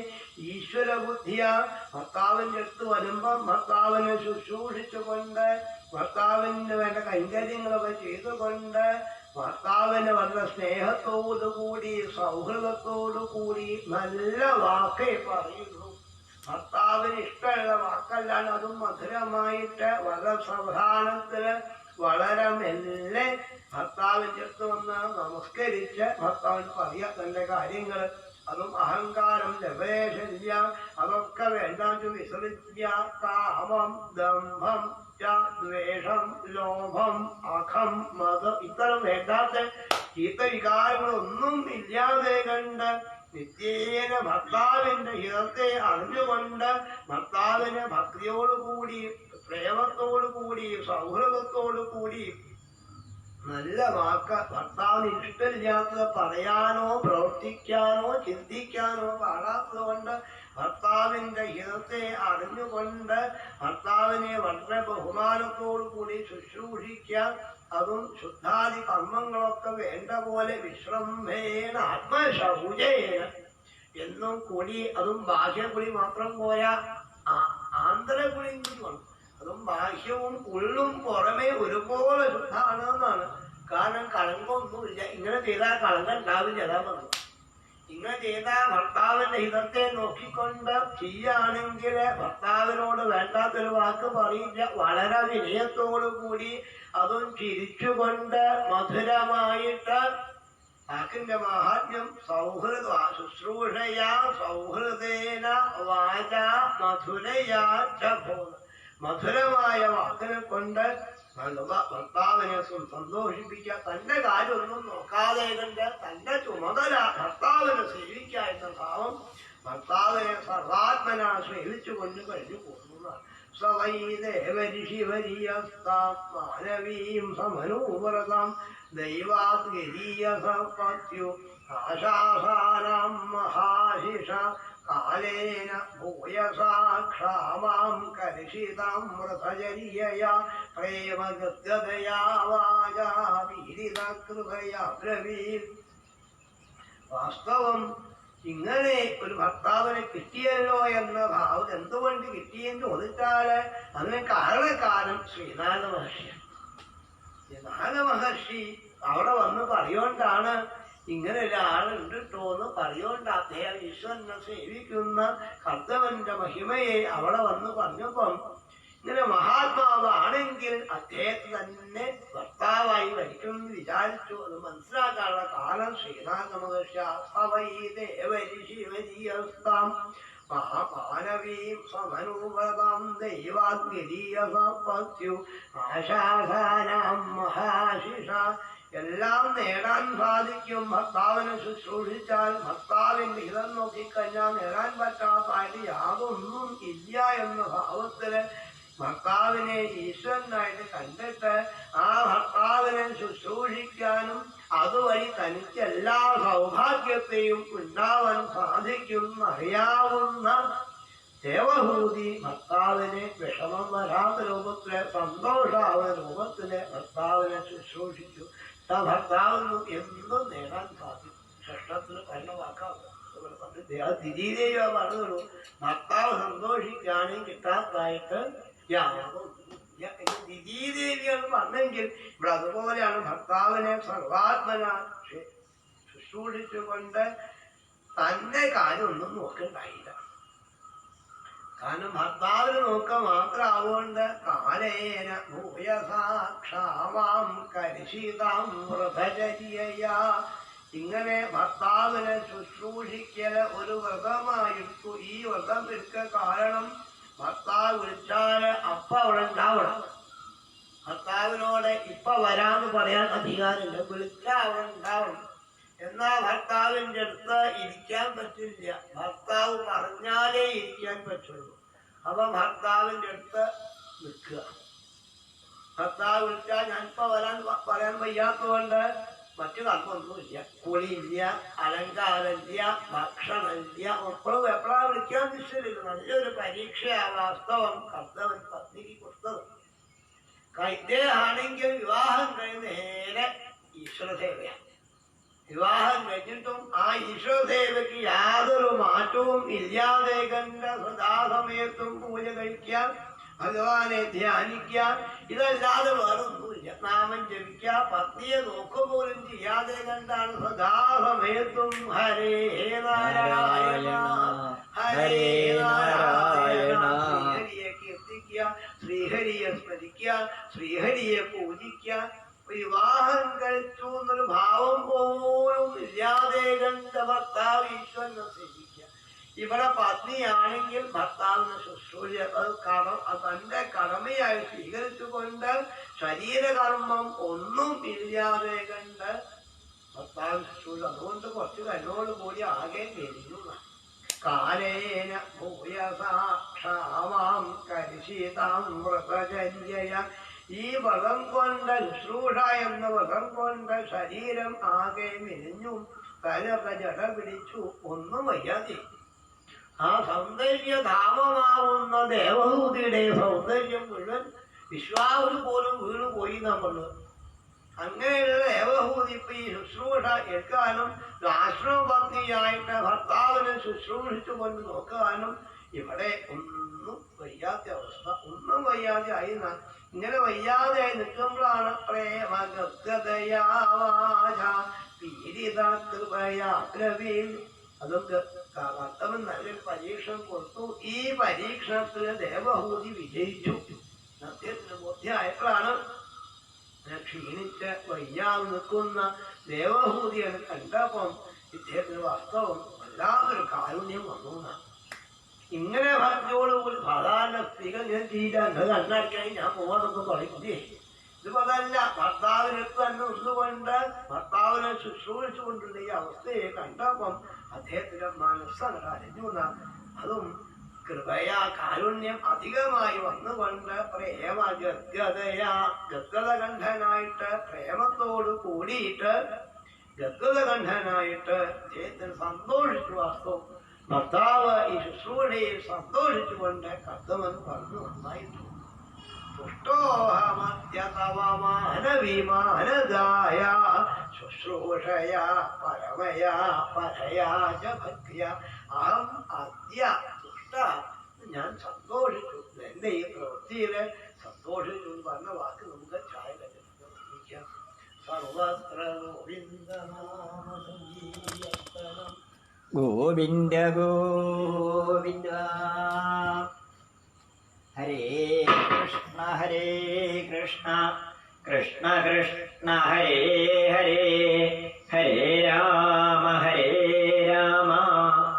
ഈശ്വര ബുദ്ധിയ ഭർത്താവിന്റെ അടുത്ത് വരുമ്പം ഭർത്താവിനെ ശുശ്രൂഷിച്ചുകൊണ്ട് ഭർത്താവിന് വേണ്ട കൈങ്കര്യങ്ങളൊക്കെ ചെയ്തുകൊണ്ട് ഭർത്താവിന് വളരെ സ്നേഹത്തോടുകൂടി സൗഹൃദത്തോടുകൂടി നല്ല വാക്കേ പറയുന്നു. ഭർത്താവിന് ഇഷ്ടമുള്ള വാക്കല്ലാണ്, അതും മധുരമായിട്ട് വളരെ സാവധാനത്തില് വളരെ മെല്ലെ ഭർത്താവിൻ്റെ അടുത്ത് വന്ന് നമസ്കരിച്ച് ഭർത്താവിന് പറയാ തന്റെ കാര്യങ്ങൾ. അതും അഹങ്കാരം ലഭേഷല്യ അതൊക്കെ വേണ്ടാച്ചു വിസൃജ്യ കാമം ദംഭം ദ്വേഷം ലോഭം അഖം മതം ഇത്തരം വേണ്ടാത്ത ചീത്ത വികാരങ്ങളൊന്നും ഇല്ലാതെ കണ്ട് നിത്യേന ഭർത്താവിന്റെ ഹിതത്തെ അറിഞ്ഞുകൊണ്ട് ഭർത്താവിന് ഭക്തിയോടുകൂടി പ്രേമത്തോടുകൂടി സൗഹൃദത്തോടുകൂടി നല്ല വാക്ക് ഭർത്താവിന് ഇഷ്ടമില്ലാത്തത് പറയാനോ പ്രവർത്തിക്കാനോ ചിന്തിക്കാനോ പാടാത്തത് കൊണ്ട് ഭർത്താവിന്റെ ഹിതത്തെ അറിഞ്ഞുകൊണ്ട് ഭർത്താവിനെ വളരെ ബഹുമാനത്തോടുകൂടി ശുശ്രൂഷിക്കാൻ അതും ശുദ്ധാദി കർമ്മങ്ങളൊക്കെ വേണ്ട പോലെ വിശ്രംഭേന ആത്മശൗചേന എന്നും കൂടി അതും ബാഹ്യകുടി മാത്രം പോരാ ആന്തരകുടിയും കൂടി വേണം. അതും ബാഹ്യവും ഉള്ളും പുറമേ ഒരുപോലെ ശുദ്ധാണെന്നാണ്. കാരണം കളങ്കമൊന്നുമില്ല. ഇങ്ങനെ ചെയ്താൽ കളങ്കം ഉണ്ടാവില്ല. അതാ പറഞ്ഞു. ഇങ്ങനെ ചെയ്താൽ ഭർത്താവിന്റെ ഹിതത്തെ നോക്കിക്കൊണ്ട് ചെയ്യുകയാണെങ്കിൽ ഭർത്താവിനോട് വേണ്ടാത്തൊരു വാക്ക് പറയില്ല. വളരെ വിനയത്തോടു കൂടി അതും ചിരിച്ചുകൊണ്ട് മധുരമായിട്ട് വാക്കിന്റെ മാഹാത്മ്യം സൗഹൃദ ശുശ്രൂഷയാ സൗഹൃദേന വാച മധുരയാ മധുരമായ വാക്കിനെ കൊണ്ട് ഭർത്താവിനെ സന്തോഷിപ്പിക്കുക. തന്റെ കാര്യമൊന്നും നോക്കാതെ കണ്ട് തന്റെ ചുമതല ഭർത്താവിനെ സേവിക്കുക എന്ന ഭാവം ഭർത്താവിനെ സർവാത്മന സേവിച്ചു കൊണ്ട് കഴിഞ്ഞു പോകുന്നതാണ്. സവൈ ദേവരിഷിവരീയസ്താനവീം സമനൂവ്രതം ദൈവാത് ഗരീയസപത്യോ ആശാസാനാം മഹാശിഷ കാലേന ഭൂയസാ ക്ഷാമാം കരിഷിതാം വ്രതചര്യയാ പ്രേമഗദ്ഗതയാ വാചാ വീരിതകൃതയാ ബ്രവീത്. വാസ്തവം ഇങ്ങനെ ഒരു ഭർത്താവിനെ കിട്ടിയല്ലോ എന്ന ഭാവം എന്തുകൊണ്ട് കിട്ടിയെന്ന് ചോദിച്ചാല് അതിന് കാരണക്കാരൻ ശ്രീനാഥ മഹർഷിയാണ്. ശ്രീനാഥ മഹർഷി അവിടെ വന്ന് പറയുകൊണ്ടാണ് ഇങ്ങനെ ഒരാളുണ്ട് കേട്ടോ എന്ന് പറയുകൊണ്ട് അദ്ദേഹം ഈശ്വരനെ സേവിക്കുന്ന കർത്തവന്റെ മഹിമയെ അവിടെ വന്ന് പറഞ്ഞപ്പം ഇങ്ങനെ മഹാത്മാവാണെങ്കിൽ അദ്ദേഹത്തെ തന്നെ ഭർത്താവായി വരിക്കുമെന്ന് വിചാരിച്ചു. അത് മനസ്സിലാക്കാനുള്ള കാലം ശ്രീനാഥ മഹർഷിവരീശിവരീയസ്താം മഹാമാനവീം സമനൂവതാം ദൈവാഗ്നിരീയസപത്യോ ആശാസാനാം മഹാശിഷ. എല്ലാം നേടാൻ സാധിക്കും ഭർത്താവിനെ ശുശ്രൂഷിച്ചാൽ. ഭർത്താവിന്റെ ഹിതം നോക്കിക്കഴിഞ്ഞാൽ നേടാൻ പറ്റാത്തായിട്ട് യാതൊന്നും ഇല്ല എന്ന ഭാവത്തില് ഭർത്താവിനെ ഈശ്വരനായിട്ട് കണ്ടിട്ട് ആ ഭർത്താവിനെ ശുശ്രൂഷിക്കാനും അതുവഴി തനിക്ക് എല്ലാ സൗഭാഗ്യത്തെയും ഉണ്ടാവാൻ സാധിക്കുന്നറിയാവുന്ന ദേവഹൂതി ഭർത്താവിനെ വിഷമം വരാത്ത രൂപത്തില് സന്തോഷാവുന്ന രൂപത്തില് ഭർത്താവിനെ ശുശ്രൂഷിച്ചു. ഭർത്താവിന് എന്തും നേടാൻ സാധിക്കും. ഷഷ്ടത്തിന് പറഞ്ഞ വാക്കാവും. ദിദീദേവി പറഞ്ഞുള്ളൂ ഭർത്താവ് സന്തോഷിക്കുകയാണെങ്കിൽ കിട്ടാത്തായിട്ട് ദിദീദേവിയാണ് പറഞ്ഞെങ്കിൽ ഇവിടെ അതുപോലെയാണ്. ഭർത്താവിനെ സർവാത്മന ശുശ്രൂഷിച്ചുകൊണ്ട് തന്റെ കാര്യമൊന്നും നോക്കണ്ടായില്ല. കാരണം ഭർത്താവിന് നോക്ക മാത്രമാവുകൊണ്ട് കാലേന ഭൂയസാ ക്ഷാമാം കരിഷിതാം വ്രതചര്യയാ. ഇങ്ങനെ ഭർത്താവിനെ ശുശ്രൂഷിക്കല് ഒരു വ്രതമായിട്ടു. ഈ വ്രതം എടുക്ക കാരണം ഭർത്താവ് വിളിച്ചാല് അപ്പ അവിടെ ഉണ്ടാവണം. ഭർത്താവിനോട് ഇപ്പൊ വരാന്ന് പറയാൻ അധികാരമില്ല. വിളിച്ചാൽ അവിടെ ഉണ്ടാവണം. എന്നാ ഭർത്താവിൻ്റെ അടുത്ത് ഇരിക്കാൻ പറ്റില്ല. ഭർത്താവ് പറഞ്ഞാലേ ഇരിക്കാൻ പറ്റുള്ളൂ. അപ്പൊ ഭർത്താവിൻ്റെ അടുത്ത് നിൽക്കുക. ഭർത്താവ് വിളിച്ചാൽ ഞാനിപ്പോ പറയാൻ വയ്യാത്തതുകൊണ്ട് മറ്റു കർമ്മമൊന്നുമില്ല. കുളിയില്ല, അലങ്കാരമില്ല, ഭക്ഷണമില്ല. എപ്പോഴാ വിളിക്കാൻ നിശ്ചയില്ല. നല്ലൊരു പരീക്ഷയാ വാസ്തവം കർത്തവൻ പത്നിക്ക് കൊടുത്തത്. ഇദ്ദേഹമാണെങ്കിൽ വിവാഹം കഴിഞ്ഞ് നേരെ ഈശ്വരസേവയാണ്. വിവാഹം കഴിഞ്ഞിട്ടും ആ ഈശ്വരസേവയ്ക്ക് യാതൊരു മാറ്റവും ഇല്ലാതെ കണ്ട സദാസമയത്തും പൂജ കഴിക്കാൻ, ഭഗവാനെ ധ്യാനിക്കാൻ, ഇതല്ലാതെ വേറൊന്നുമില്ല. നാമം ജപിക്കുക, പത്നിയെ നോക്കുപോലും ചെയ്യാതെ കണ്ടാണ് സദാസമയത്തും ഹരേ നാരായണ ഹരേ നാരായണ ശ്രീഹരിയെ കീർത്തിക്കുക, ശ്രീഹരിയെ സ്മരിക്കുക, ശ്രീഹരിയെ പൂജിക്കുക. വിവാഹം കഴിച്ചു എന്നൊരു ഭാവം പോലും ഇല്ലാതെ കണ്ട ഭർത്താവ് ഈശ്വരനെ സേവിക്കുക. ഇവിടെ പത്നിയാണെങ്കിൽ ഭർത്താവിന് ശുശ്രൂഷ തന്റെ കടമയായി സ്വീകരിച്ചുകൊണ്ട് ശരീരകർമ്മം ഒന്നും ഇല്ലാതെ കണ്ട് ഭർത്താവിന് ശുശ്രൂഷ. അതുകൊണ്ട് കുറച്ച് കണ്ണോട് കൂടി ആകെ മെലിഞ്ഞു. കാലേന ഭൂയസാക്ഷാമാം കരിശീതാം വ്രതചര്യയ. ഈ വ്രതം കൊണ്ട് ശുശ്രൂഷ എന്ന വ്രതം കൊണ്ട് ശരീരം ആകെ മെലിഞ്ഞു, തലൊക്കെ ജട പിടിച്ചു, ഒന്നും വയ്യാതെ. ആ സൗന്ദര്യധാമമാവുന്ന ദേവഹൂതിയുടെ സൗന്ദര്യം മുഴുവൻ വിശ്വാവര് പോലും വീണു പോയി എന്നാ പറഞ്ഞത്. അങ്ങനെയുള്ള ദേവഹൂതി ഇപ്പൊ ഈ ശുശ്രൂഷ എടുക്കാനും ആശ്രമപത്നിയായിട്ട് ഭർത്താവിനെ ശുശ്രൂഷിച്ചു കൊണ്ട് നോക്കാനും ഇവിടെ ഒന്നും വയ്യാത്ത അവസ്ഥ. ഒന്നും വയ്യാതെ ആയി. ഇങ്ങനെ വയ്യാതെ ആയി നിൽക്കുമ്പോഴാണ് പ്രേമഗദ്ഗതയാവാച പീഡിതകൃപയാഗ്രവീൽ. അതും കർത്തവൻ നല്ലൊരു പരീക്ഷണം കൊടുത്തു. ഈ പരീക്ഷണത്തിന് ദേവഹൂതി വിജയിച്ചു. അദ്ദേഹത്തിന് ബോധ്യമായപ്പോഴാണ് ക്ഷീണിച്ച് വയ്യാതെ നിൽക്കുന്ന ദേവഹൂതിയാണ് കണ്ടപ്പം ഇദ്ദേഹത്തിന് വാസ്തവം വല്ലാതൊരു കാരുണ്യം വന്നു. ഇങ്ങനെ ഭക്തിയോടുകൂടി സാധാരണ സ്ത്രീകൾ ഞാൻ ചെയ്താൽ കണ്ണടക്കായി ഞാൻ പോകാനൊക്കെ പറയുന്നേ. ഇതിപ്പോ അതല്ല, ഭർത്താവിനടുത്ത് തന്നെ ഒന്നുകൊണ്ട് ഭർത്താവിനെ ശുശ്രൂഷിച്ചുകൊണ്ടുള്ള ഈ അവസ്ഥയെ കണ്ടപ്പം അദ്ദേഹത്തിന്റെ മനസ്സങ്ങ് അറിഞ്ഞു. അതും കൃപയാ കാരുണ്യം അധികമായി വന്നുകൊണ്ട് പ്രേമ ഗദ്ഗതയാ ഗദ്ഗതകണ്ഠനായിട്ട് പ്രേമത്തോട് കൂടിയിട്ട് ഗദ്ഗതകണ്ഠനായിട്ട് അദ്ദേഹത്തിന് സന്തോഷിച്ചു. വാസ്തവം ഭർത്താവ് ഈ ശുശ്രൂഷയിൽ സന്തോഷിച്ചുകൊണ്ട് കർത്തവൻ പറഞ്ഞു, നന്നായിട്ടു. പുഷ്ടോഹമദ്യതവമാനവിമാനദായ ശുശ്രൂഷയാ പരമയാ പരയാ ച ഭക്തിയാ അഹം അദ്യ തുഷ്ട. ഞാൻ സന്തോഷിച്ചു. എന്റെ ഈ പ്രവൃത്തിയില് സന്തോഷിച്ചു എന്ന് പറഞ്ഞ വാക്ക് നമുക്ക് ചായ കഴിക്കാം. സർവത്ര ഗോവിന്ദനാമ സങ്കീർത്തനം. ഗോവിന്ദ ഗോവിന്ദ. ഹരേ കൃഷ്ണ കൃഷ്ണ കൃഷ്ണ ഹരേ ഹരേ, ഹരേ രാമ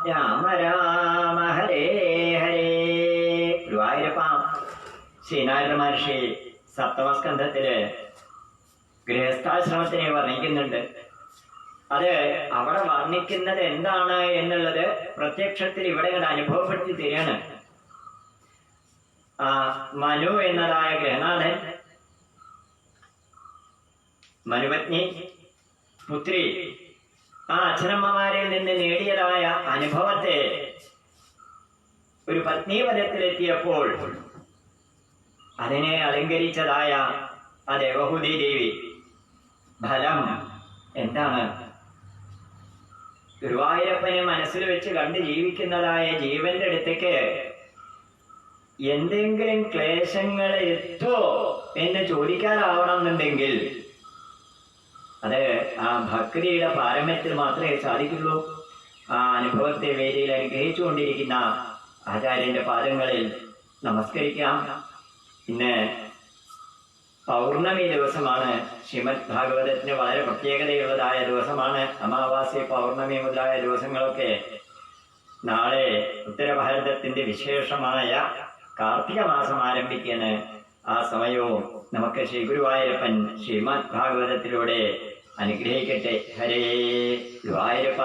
രാമ രാമ ഹരേ ഹരേ. ഗുരുവായൂരപ്പ ശ്രീനാരായണ മഹർഷി സപ്തമസ്കന്ധത്തില് ഗൃഹസ്ഥാശ്രമത്തിനെ വർണ്ണിക്കുന്നുണ്ട്. അത് അവിടെ വർണ്ണിക്കുന്നത് എന്താണ് എന്നുള്ളത് പ്രത്യക്ഷത്തിൽ ഇവിടെ ഇങ്ങനെ അനുഭവപ്പെടുത്തി തരികയാണ്. മനു എന്നതായ ഗൃഹനാഥൻ മനുപത്നി പുത്രി ആ അച്ഛനമ്മമാരിൽ നിന്ന് നേടിയതായ അനുഭവത്തെ ഒരു പത്നീപദത്തിലെത്തിയപ്പോൾ അതിനെ അലങ്കരിച്ചതായ ആ ദേവഹൂതി ദേവി ഫലം എന്താണ്? ഗുരുവായൂരപ്പനെ മനസ്സിൽ വെച്ച് കണ്ട് ജീവിക്കുന്നതായ ജീവന്റെ അടുത്തേക്ക് എന്തെങ്കിലും ക്ലേശങ്ങൾ എത്തോ എന്ന് ചോദിക്കാനാവണമെന്നുണ്ടെങ്കിൽ അത് ആ ഭക്തിയുടെ പാരമ്യത്തിൽ മാത്രമേ സാധിക്കുള്ളൂ. ആ അനുഭവത്തെ വേദിയിൽ അനുഗ്രഹിച്ചുകൊണ്ടിരിക്കുന്ന ആചാര്യന്റെ പാദങ്ങളിൽ നമസ്കരിക്കാം. ഇന്ന് പൗർണമി ദിവസമാണ്. ശ്രീമദ് ഭാഗവതത്തിന് വളരെ പ്രത്യേകതയുള്ളതായ ദിവസമാണ്. അമാവാസ്യ, പൗർണമി മുതലായ ദിവസങ്ങളൊക്കെ നാളെ ഉത്തരഭാരതത്തിന്റെ വിശേഷമായ കാർത്തിക മാസം ആരംഭിക്കുകയാണ്. ആ സമയവും നമുക്ക് ശ്രീ ഗുരുവായൂരപ്പൻ ശ്രീമദ് ഭാഗവതത്തിലൂടെ അനുഗ്രഹിക്കട്ടെ. ഹരേ ഗുരുവായൂരപ്പ.